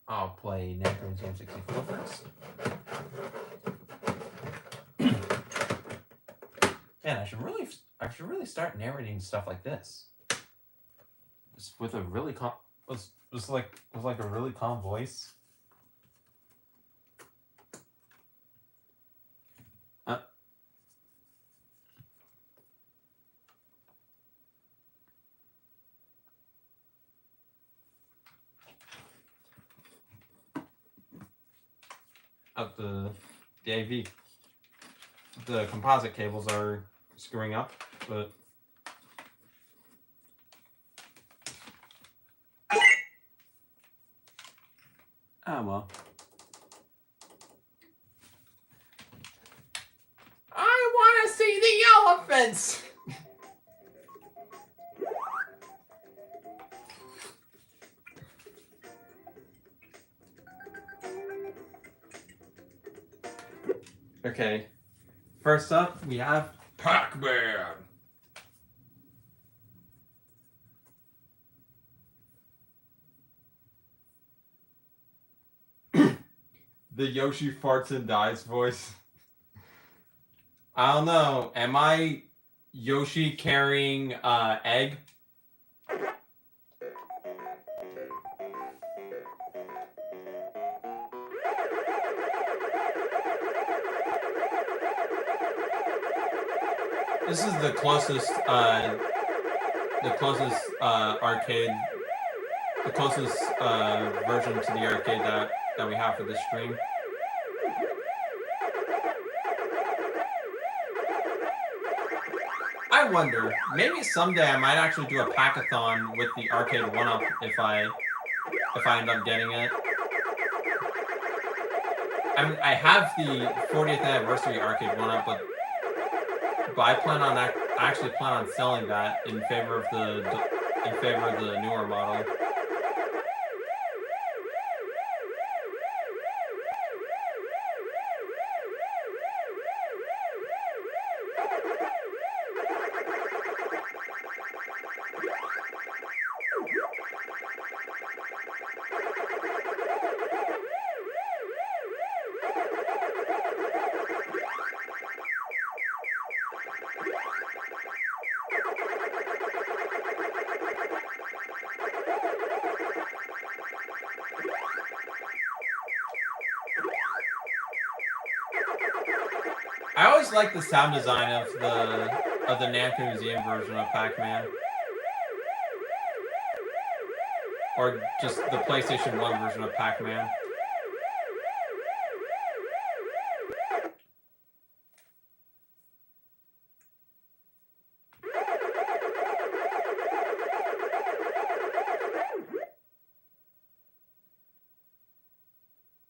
I'll play Nintendo 64 first. Man, I should really start narrating stuff like this. Just with a really with a really calm voice. The AV, the composite cables are screwing up, but oh well. I want to see the elephants. Okay, first up we have Pac-Man. the Yoshi farts and dies voice. I don't know. Am I Yoshi carrying egg? This is the closest arcade, the closest version to the arcade that we have for this stream. I wonder, maybe someday I might actually do a Pac-A-Thon with the arcade 1-up if I end up getting it. I mean, I have the 40th anniversary arcade 1-up, but I actually plan on selling that in favor of the newer model. I always like the sound design of the Namco Museum version of Pac-Man. Or just the PlayStation 1 version of Pac-Man.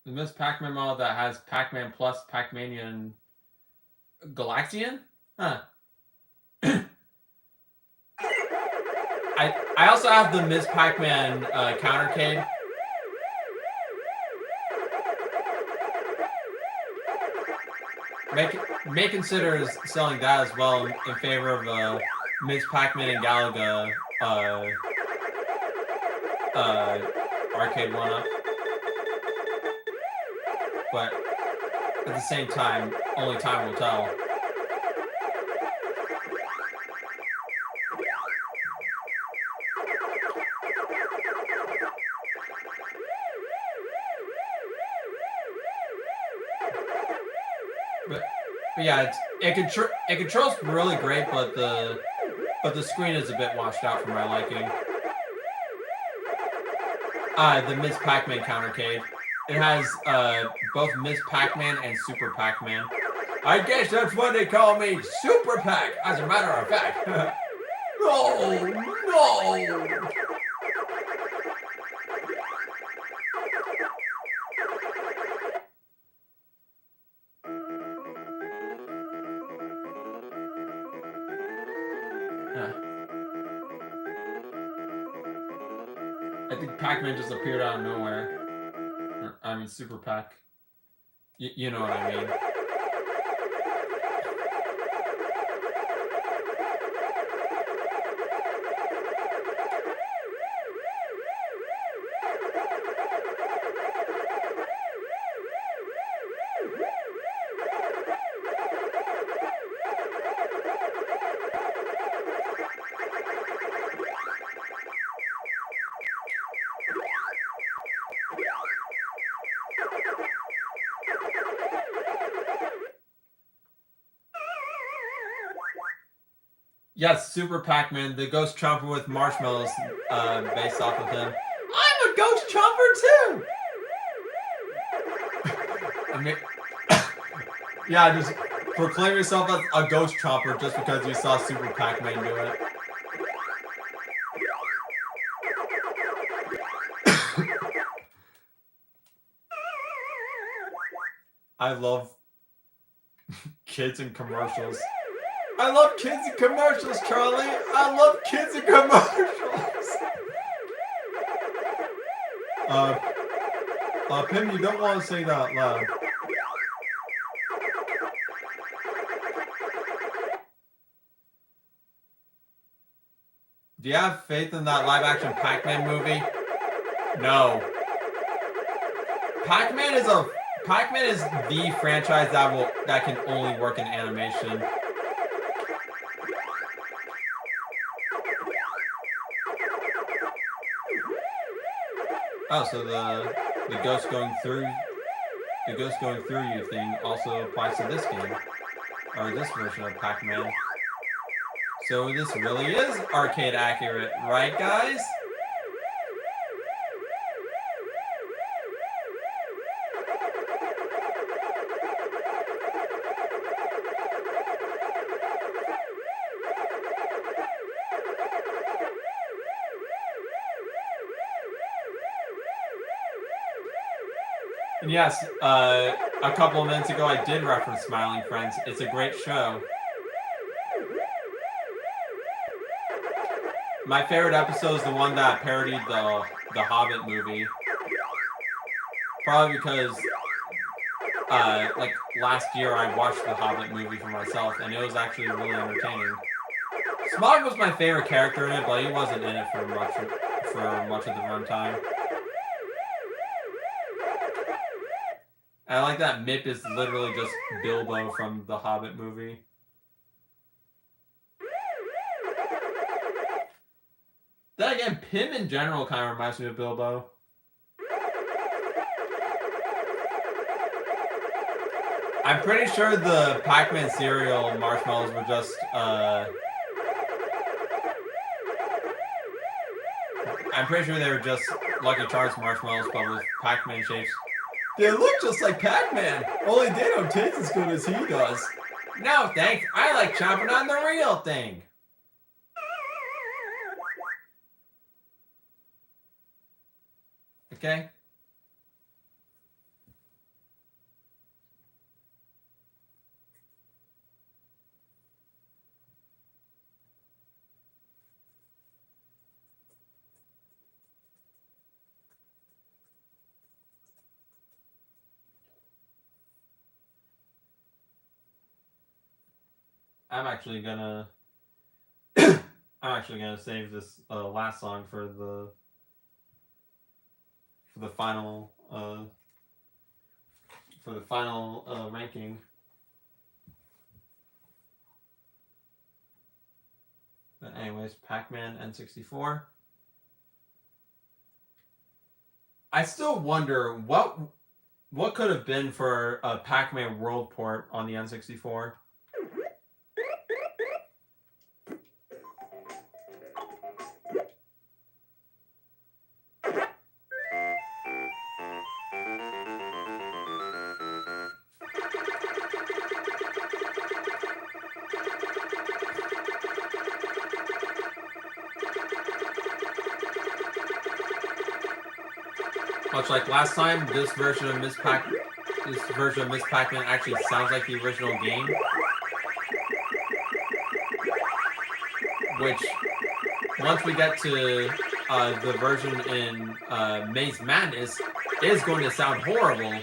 The Miss Pac-Man model that has Pac-Man plus Pac-Mania and Galaxian? Huh. I also have the Miss Pac-Man countercade. May consider selling that as well in favor of Miss Pac-Man and Galaga arcade one-up. But at the same time, only time will tell. But yeah, it controls really great, but the screen is a bit washed out for my liking. The Miss Pac-Man countercade. It has both Miss Pac-Man and Super Pac-Man. I guess that's what they call me, Super Pac, as a matter of fact. No! I think Pac-Man just appeared out of nowhere. I mean, Super Pac. You know what I mean. Yes, Super Pac-Man, the Ghost Chomper with marshmallows based off of him. I'm a Ghost Chomper too! I mean, yeah, just proclaim yourself as a Ghost Chomper just because you saw Super Pac-Man do it. I love kids in commercials. I love kids in commercials, Charlie. I love kids in commercials. Pim, you don't want to say that out loud. Do you have faith in that live-action Pac-Man movie? No. Pac-Man is the franchise that can only work in animation. Oh, so the ghost going through you thing also applies to this game, or this version of Pac-Man. So this really is arcade accurate, right, guys? And yes, a couple of minutes ago I did reference Smiling Friends. It's a great show. My favorite episode is the one that parodied the Hobbit movie. Probably because, like last year I watched the Hobbit movie for myself, and it was actually really entertaining. Smaug was my favorite character in it, but he wasn't in it for much of the runtime. I like that Mip is literally just Bilbo from the Hobbit movie. Then again, Pim in general kind of reminds me of Bilbo. I'm pretty sure the Pac-Man cereal marshmallows were just I'm pretty sure they were just Lucky Charms marshmallows, but with Pac-Man shapes. They look just like Pac-Man, only they don't taste as good as he does. No, thanks. I like chomping on the real thing. Okay. I'm actually gonna save this last song for the final ranking. But anyways, Pac-Man N64. I still wonder what could have been for a Pac-Man World port on the N64. Much like last time, this version of Miss Pac-Man actually sounds like the original game, which once we get to the version in Maze Madness is going to sound horrible.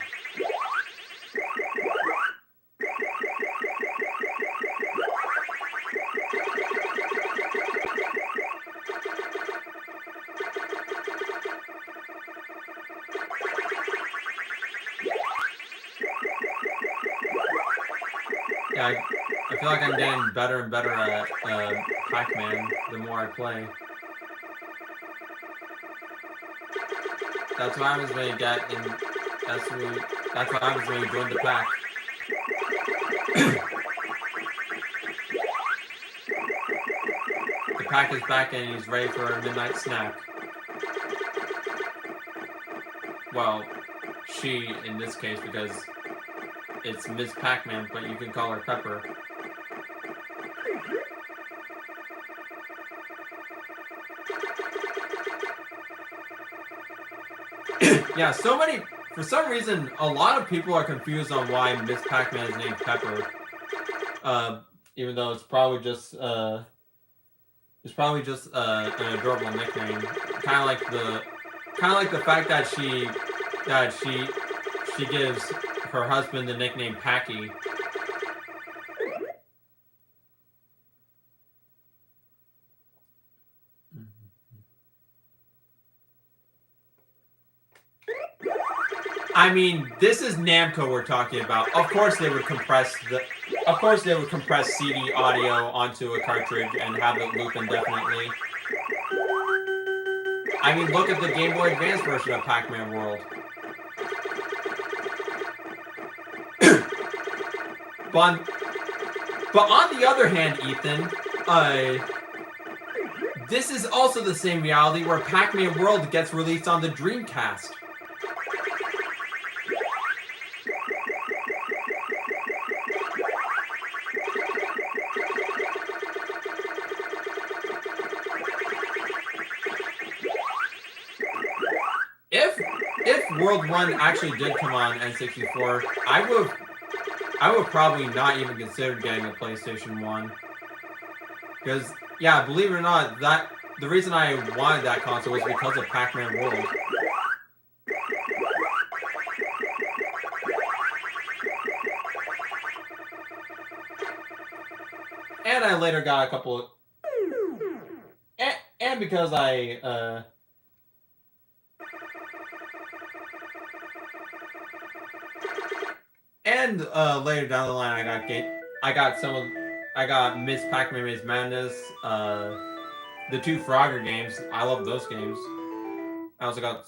Yeah, I feel like I'm getting better and better at Pac-Man the more I play. That's what I was going to get, and that's what I was going to join the pack. The pack is back and he's ready for a midnight snack. Well, she in this case, because it's Miss Pac-Man, but you can call her Pepper. Yeah, for some reason, a lot of people are confused on why Miss Pac-Man is named Pepper. Even though it's probably just an adorable nickname. Kind of like the fact that she gives her husband the nickname Packy. I mean, this is Namco we're talking about. Of course they would compress CD audio onto a cartridge and have it loop indefinitely. I mean, look at the Game Boy Advance version of Pac-Man World. But on the other hand, Ethan, this is also the same reality where Pac-Man World gets released on the Dreamcast. If World 1 actually did come on N64, I would probably not even consider getting a PlayStation 1. Because, yeah, believe it or not, the reason I wanted that console was because of Pac-Man World. And I later got a couple of... And because I, And later down the line, I got Miss Pac-Man, Maze Madness, the two Frogger games. I love those games. I also got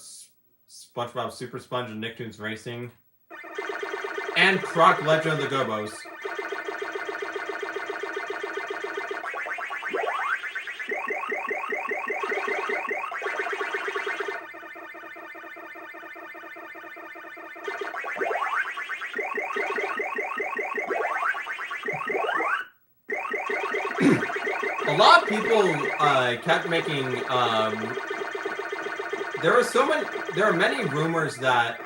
SpongeBob Super Sponge and Nicktoons Racing. and Croc Legend of the Gobos. A lot of people kept making. There are many rumors that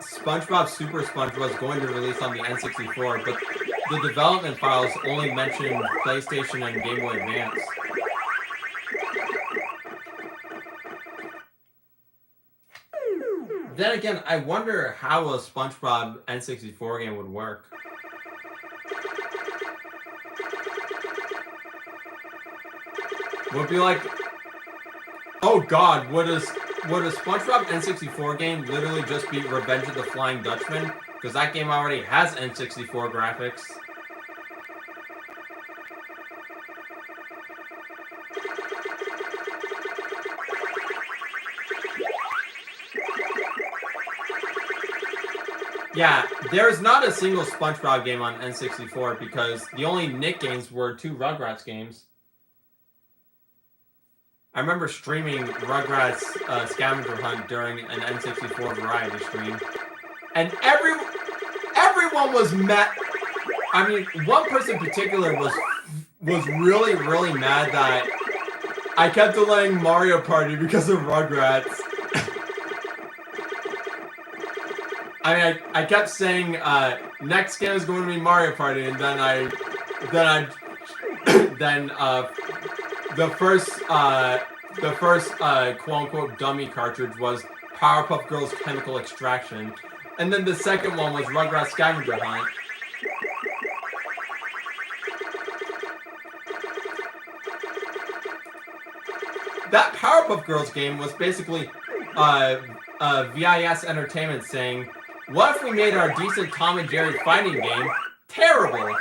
SpongeBob Super Sponge was going to release on the N64, but the development files only mentioned PlayStation and Game Boy Advance. Then again, I wonder how a SpongeBob N64 game would work. Would be like, oh god, would a SpongeBob N64 game literally just be Revenge of the Flying Dutchman? Because that game already has N64 graphics. Yeah, there's not a single SpongeBob game on N64 because the only Nick games were 2 Rugrats games. I remember streaming Rugrats Scavenger Hunt during an N64 variety stream, and everyone was mad. I mean, one person in particular was really mad that I kept delaying Mario Party because of Rugrats. I mean, I kept saying next game is going to be Mario Party, and then the first quote-unquote dummy cartridge was Powerpuff Girls Chemical Extraction. And then the second one was Rugrats Scavenger Hunt. That Powerpuff Girls game was basically VIS Entertainment saying, what if we made our decent Tom and Jerry fighting game terrible?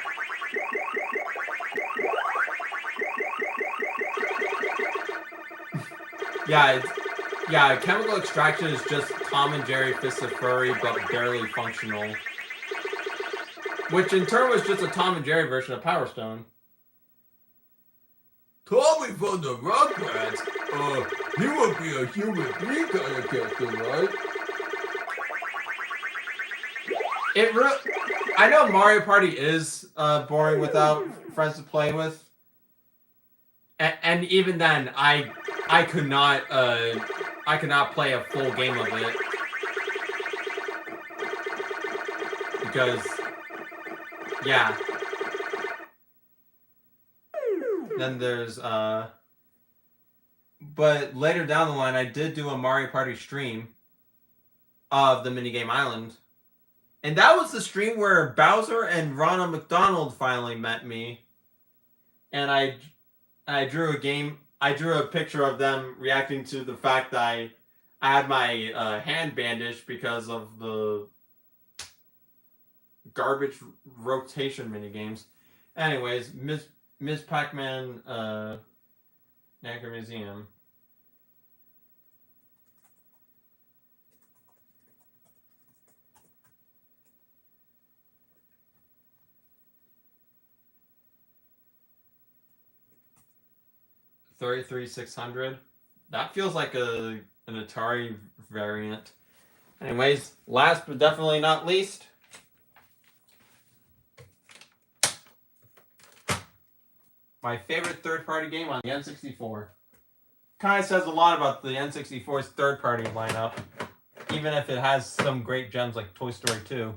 Yeah, Chemical Extraction is just Tom and Jerry Fists of Furry, but barely functional. Which in turn was just a Tom and Jerry version of Power Stone. Tommy from the Rugrats? He would be a human being kind of character, right? I know Mario Party is boring without friends to play with. And even then, I could not play a full game of it because, yeah. Then there's but later down the line, I did do a Mario Party stream of the minigame Island, and that was the stream where Bowser and Ronald McDonald finally met me, and I drew a picture of them reacting to the fact that I had my hand bandaged because of the garbage rotation minigames. Anyways, Ms. Pac-Man Nagger Museum. $33,600. That feels like an Atari variant. Anyways, last but definitely not least, my favorite third-party game on the N64. Kind of says a lot about the N64's third-party lineup, even if it has some great gems like Toy Story 2.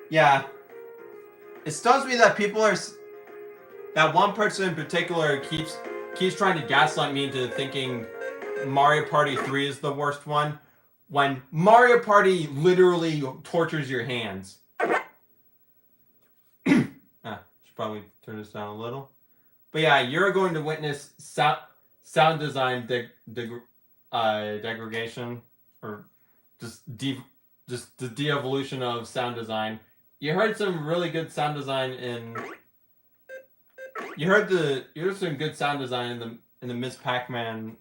Yeah. It stuns me that that one person in particular keeps trying to gaslight me into thinking Mario Party 3 is the worst one, when Mario Party literally tortures your hands. Should probably turn this down a little. But yeah, you're going to witness sound design degradation, or just the de-evolution of sound design You heard some really good sound design in. You heard some good sound design in the Miss Pac-Man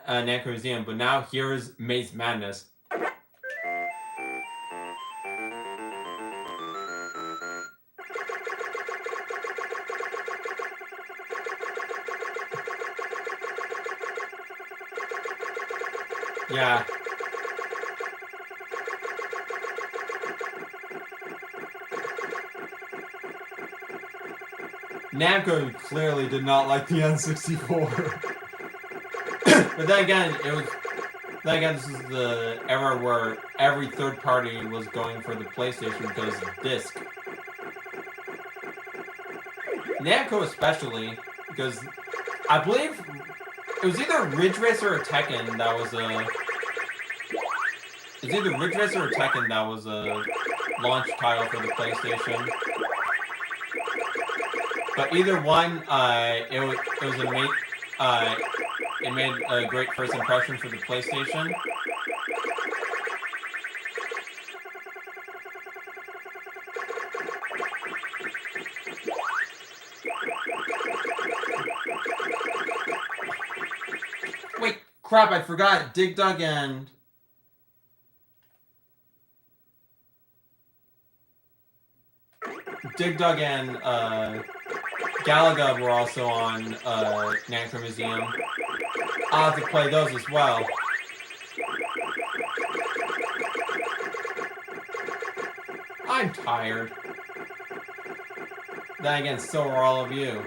Namco Museum, but now here's Maze Madness. Yeah. Namco clearly did not like the N64. But then again, this is the era where every third party was going for the PlayStation because disc. Namco especially, because I believe it was either Ridge Racer or Tekken that was a. It's either Ridge Racer or Tekken that was a launch title for the PlayStation. But either one, it made a great first impression for the PlayStation. Wait, crap! I forgot. Dig Dug and Galaga were also on Namco Museum. I'll have to play those as well. I'm tired. Then again, so are all of you.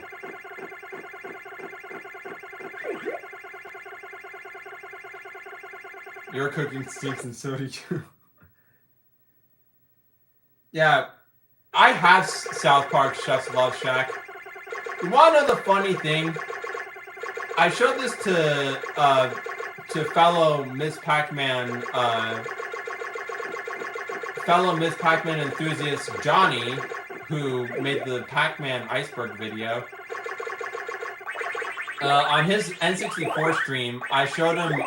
You're cooking steaks and so do you. Yeah, I have South Park Chef's Love Shack. You want to know the funny thing? I showed this to fellow Miss Pac-Man enthusiast Johnny, who made the Pac-Man iceberg video. On his N64 stream, I showed him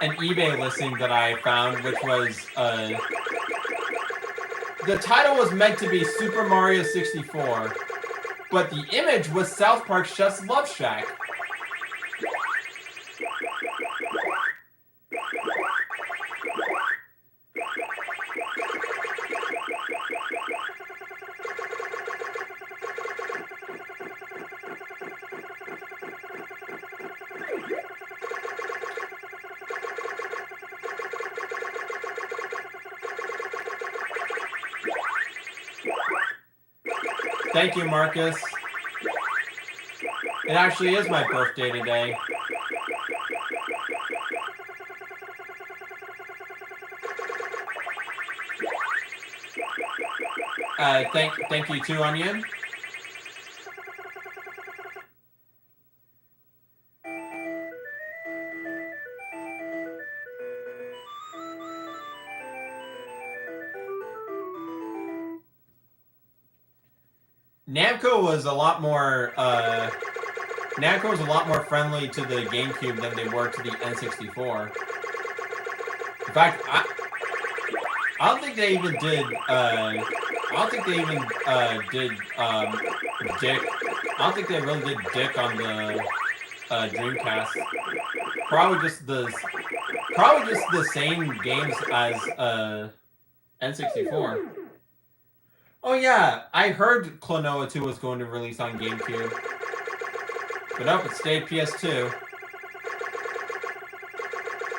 an eBay listing that I found, which was the title was meant to be Super Mario 64. But the image was South Park Chef's Love Shack. Thank you, Marcus. It actually is my birthday today. Thank you too, Onion. Namco was a lot more friendly to the GameCube than they were to the N64. In fact, I don't think they even did Dick. I don't think they really did Dick on the Dreamcast. Probably just the same games as N64. Oh yeah, I heard Klonoa 2 was going to release on GameCube. But nope, it stayed PS2.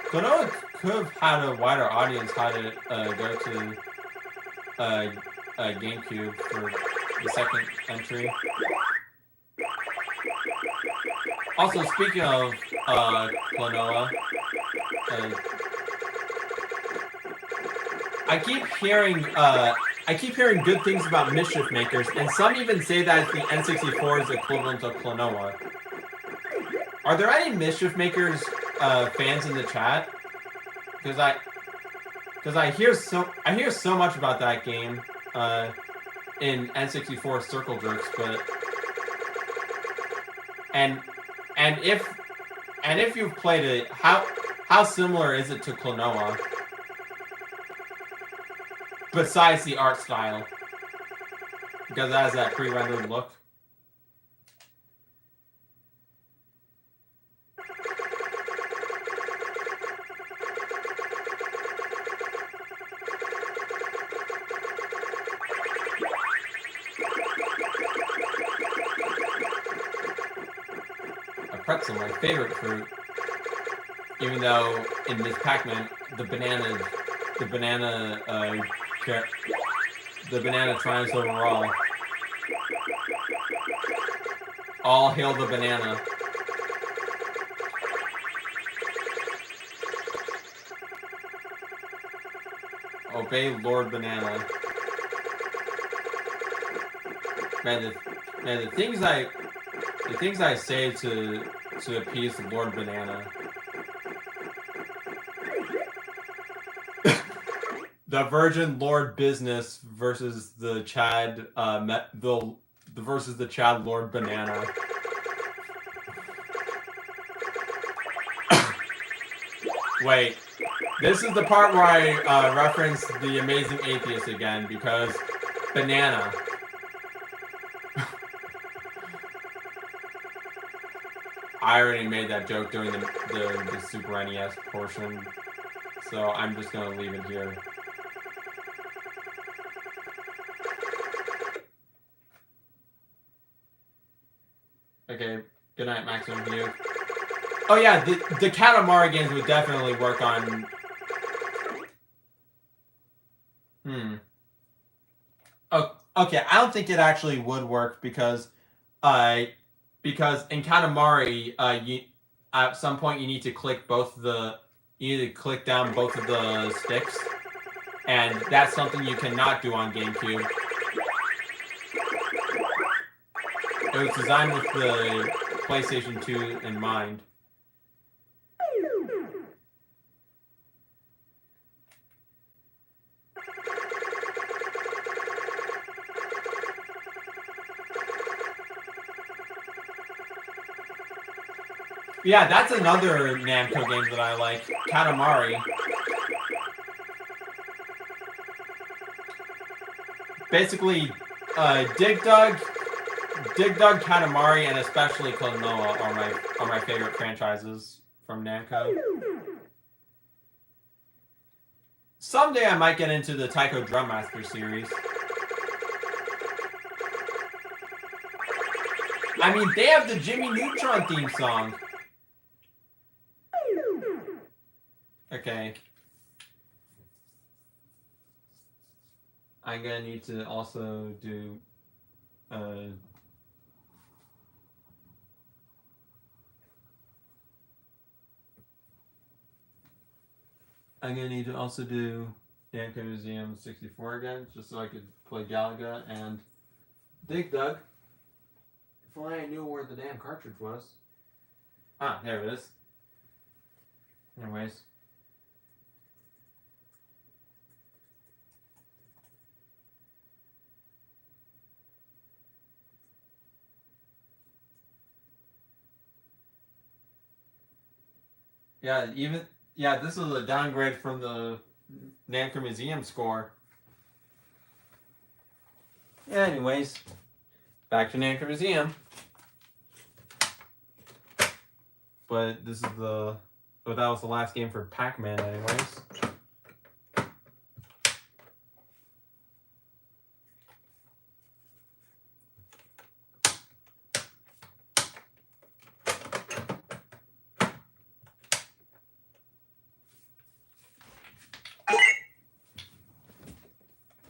Klonoa could have had a wider audience had it go to GameCube for the second entry. Also, speaking of Klonoa, I keep hearing good things about Mischief Makers, and some even say that it's the N64's equivalent of Klonoa. Are there any Mischief Makers fans in the chat? Because I hear so much about that game in N64 Circle Jerks, but and if you've played it, how similar is it to Klonoa? besides the art style, because it has that pre-rendered look. Pretzel, my favorite fruit. Even though in this Pac-Man, the banana triumphs overall. All hail the banana. Obey Lord Banana. Man, the things I say to appease the Lord Banana. The Virgin Lord Business versus the Chad versus the Chad Lord Banana. Wait, this is the part where I reference the Amazing Atheist again because banana. I already made that joke during the Super NES portion, so I'm just gonna leave it here. Okay, good night, Maximum View. Oh yeah, the Katamari games would definitely work on... Oh, okay, I don't think it actually would work because in Katamari, at some point you need to click down both of the sticks, and that's something you cannot do on GameCube. It was designed with the PlayStation 2 in mind. Yeah, that's another Namco game that I like, Katamari. Basically, Dig Dug, Katamari, and especially Klonoa are my favorite franchises from Namco. Someday I might get into the Taiko Drum Master series. I mean, they have the Jimmy Neutron theme song. Okay. I'm gonna need to also do I'm gonna need to also do Namco Museum 64 again, just so I could play Galaga and Dig Dug. If only I knew where the damn cartridge was. Ah, there it is. Anyways. Yeah, this is a downgrade from the Namco Museum score. Anyways, back to Namco Museum. But that was the last game for Pac-Man anyways.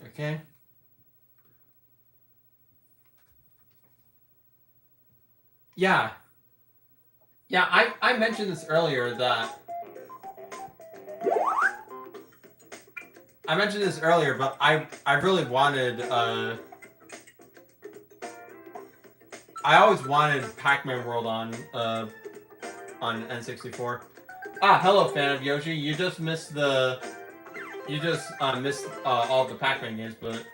Okay. Yeah. Yeah, I mentioned this earlier but I really wanted I always wanted Pac-Man World on N64. Ah, hello fan of Yoshi. You just missed all the Pac-Man games, but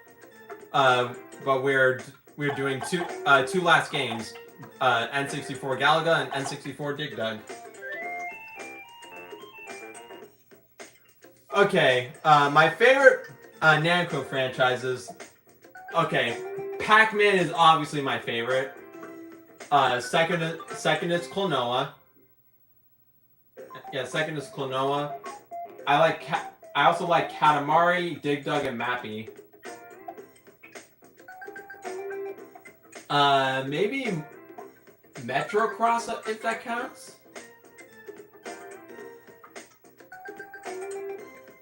we're doing two last games, N64 Galaga and N64 Dig Dug. Okay, my favorite Namco franchises. Okay, Pac-Man is obviously my favorite. Second is Klonoa. Yeah, second is Klonoa. I also like Katamari, Dig Dug, and Mappy. Maybe Metrocross, if that counts.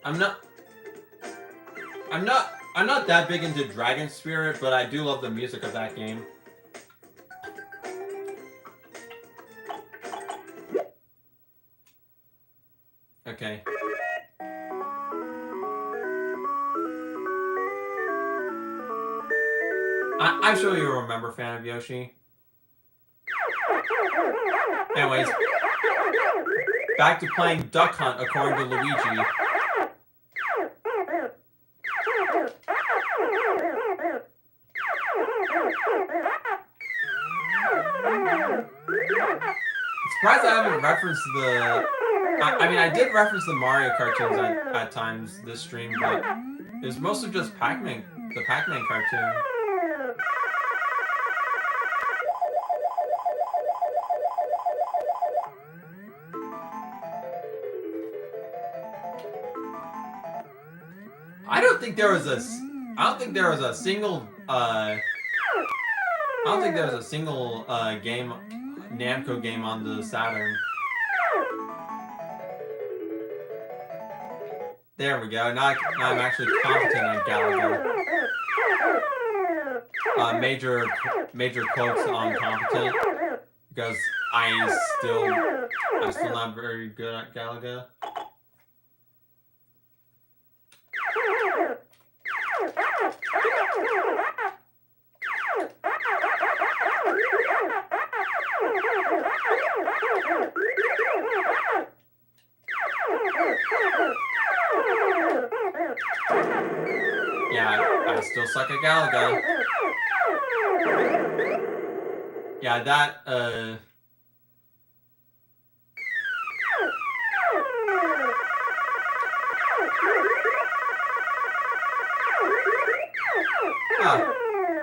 I'm not that big into Dragon Spirit, but I do love the music of that game. Okay. I'm sure you'll remember Fan of Yoshi. Anyways, back to playing Duck Hunt according to Luigi. Surprised I haven't referenced the... I mean, I did reference the Mario cartoons at times this stream, but it was mostly just Pac-Man, the Pac-Man cartoon. I don't think there was a single game, Namco game on the Saturn. There we go. Now I'm actually competent at Galaga. Major quotes on competent because I'm still not very good at Galaga. Yeah, I still suck at Galaga. Yeah, that,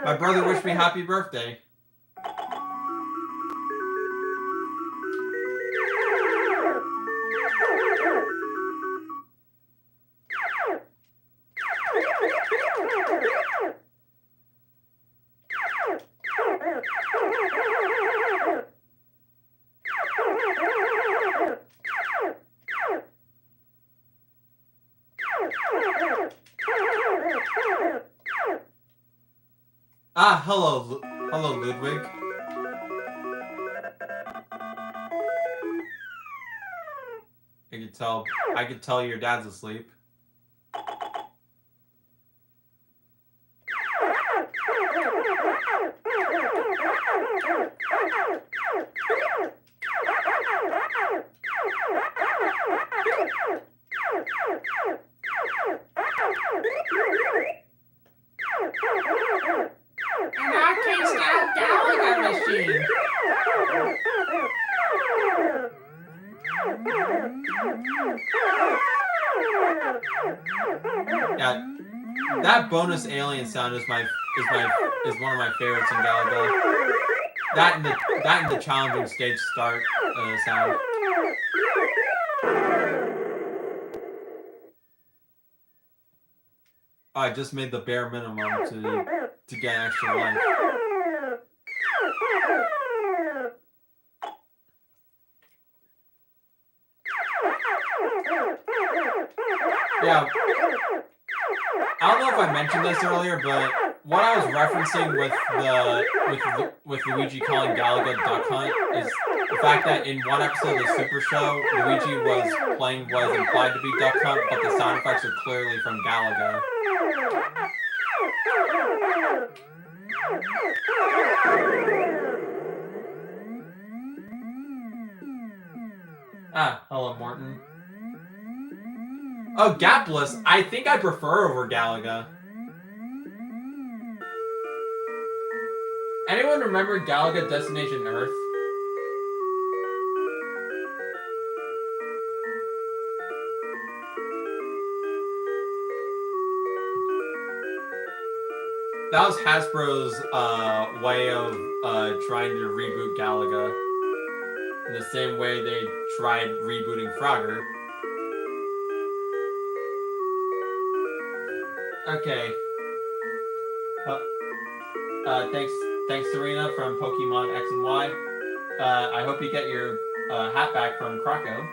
my brother wished me happy birthday. Hello, Ludwig. I could tell your dad's asleep. An arcade-style Galaga machine. Yeah, that bonus alien sound is one of my favorites in Galaga. That and the challenging stage start sound. I just made the bare minimum to get extra life. Yeah. I don't know if I mentioned this earlier, but what I was referencing with Luigi calling Galaga Duck Hunt is the fact that in one episode of the Super Show, Luigi was playing what is implied to be Duck Hunt, but the sound effects are clearly from Galaga. Hello, Morton. Oh, Gapless. I think I prefer over Galaga. Anyone remember Galaga Destination Earth? That was Hasbro's way of trying to reboot Galaga. In the same way they tried rebooting Frogger. Okay. Thanks Serena from Pokemon X and Y. I hope you get your hat back from Krakow.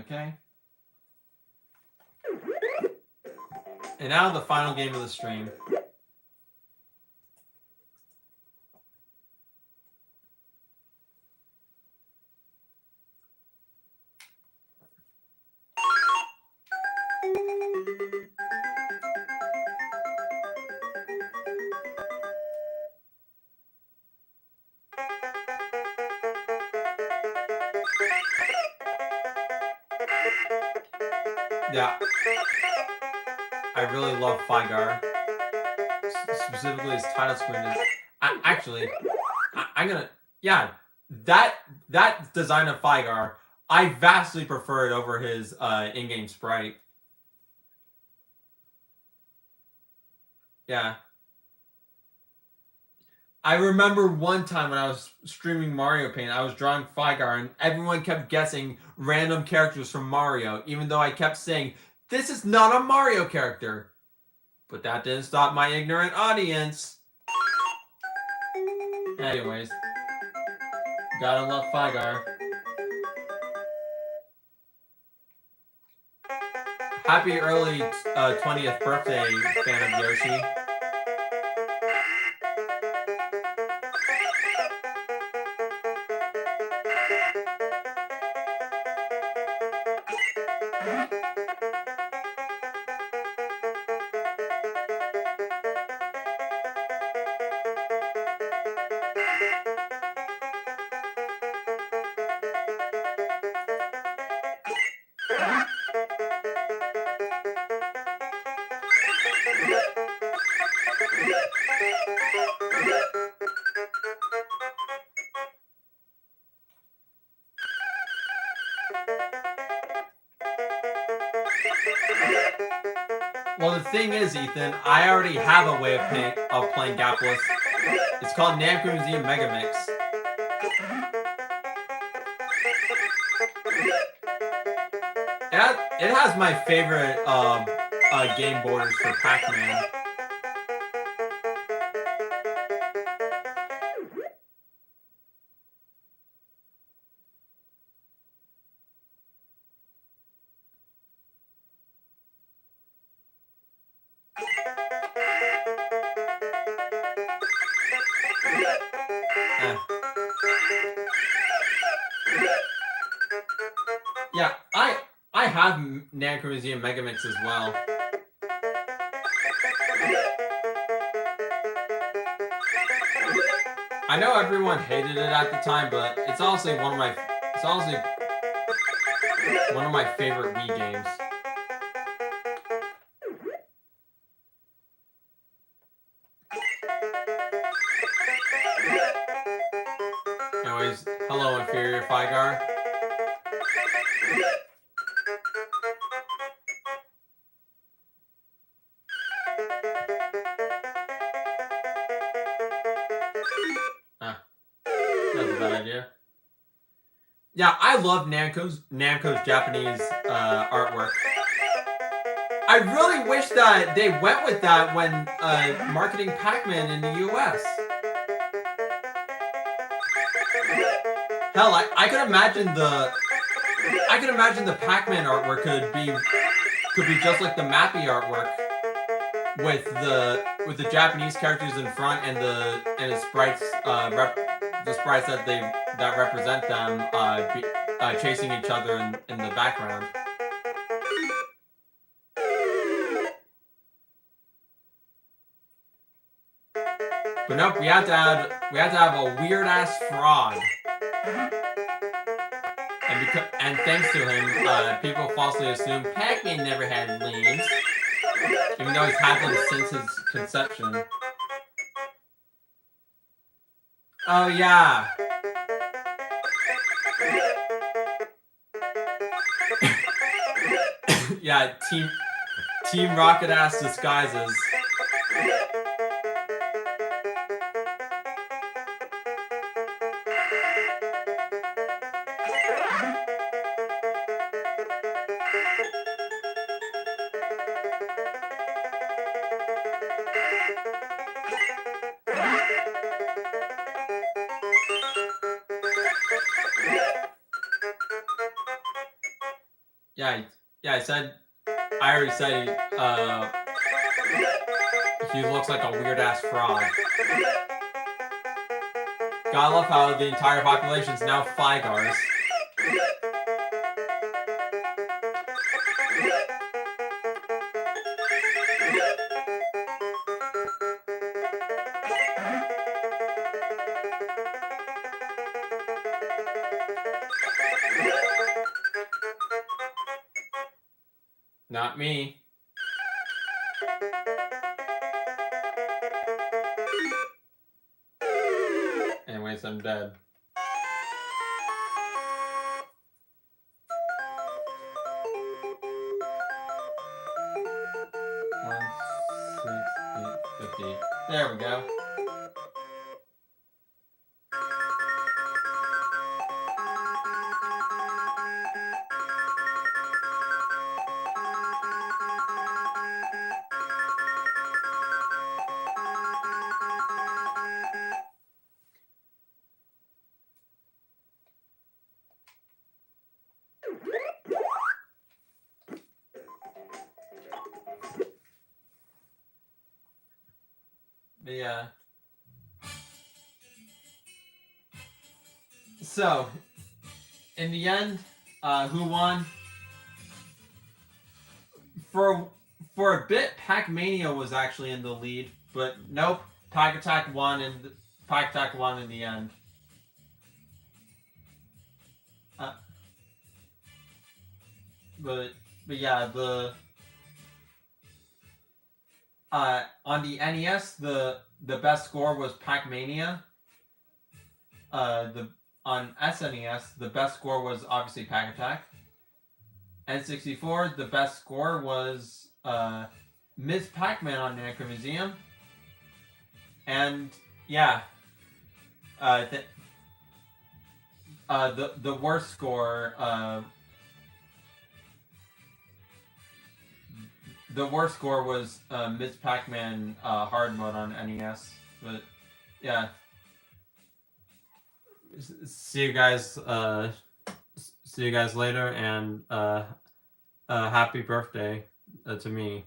Okay. And now the final game of the stream. Yeah. I really love Figar. Specifically his title screen is... I'm gonna... Yeah, that design of Figar, I vastly prefer it over his in-game sprite. Yeah. I remember one time when I was streaming Mario Paint, I was drawing Figar, and everyone kept guessing random characters from Mario, even though I kept saying, this is not a Mario character. But that didn't stop my ignorant audience. Anyways. Gotta love Figar. Happy early 20th birthday, fan of Yoshi. Well, the thing is, Ethan, I already have a way of playing Gapless. It's called Namco Museum Megamix. It has my favorite game borders for Pac-Man. Yeah, I have Namco Museum Megamix as well. I know everyone hated it at the time, but it's honestly one of my favorite Wii games. Anyways, hello Inferior Figar. That's a bad idea. Yeah, I love Namco's Japanese artwork. I really wish that they went with that when marketing Pac-Man in the US. Hell, I could imagine the Pac-Man artwork could be just like the Mappy artwork with the Japanese characters in front and the sprites the sprites that represent them chasing each other in the background. But nope, we had to have a weird ass frog. And thanks to him, people falsely assume Pac-Man never had limbs, even though he's had them since his conception. Oh yeah, Yeah, Team Rocket Ass disguises. Yeah, I already said he looks like a weird ass frog. Gotta love how the entire population is now Figars. Not me. Anyways, I'm dead. There we go. Yeah. So, in the end, who won? For a bit, Pac-Mania was actually in the lead, but nope, Pac-Attack won, and Pac-Attack won in the end. But yeah, the on the NES, the best score was Pac-Mania. On SNES, the best score was obviously Pac-Attack. N64, the best score was Ms. Pac-Man on Namco Museum. And yeah, the worst score. The worst score was Ms. Pac-Man hard mode on NES. But yeah, see you guys. See you guys later, and happy birthday to me.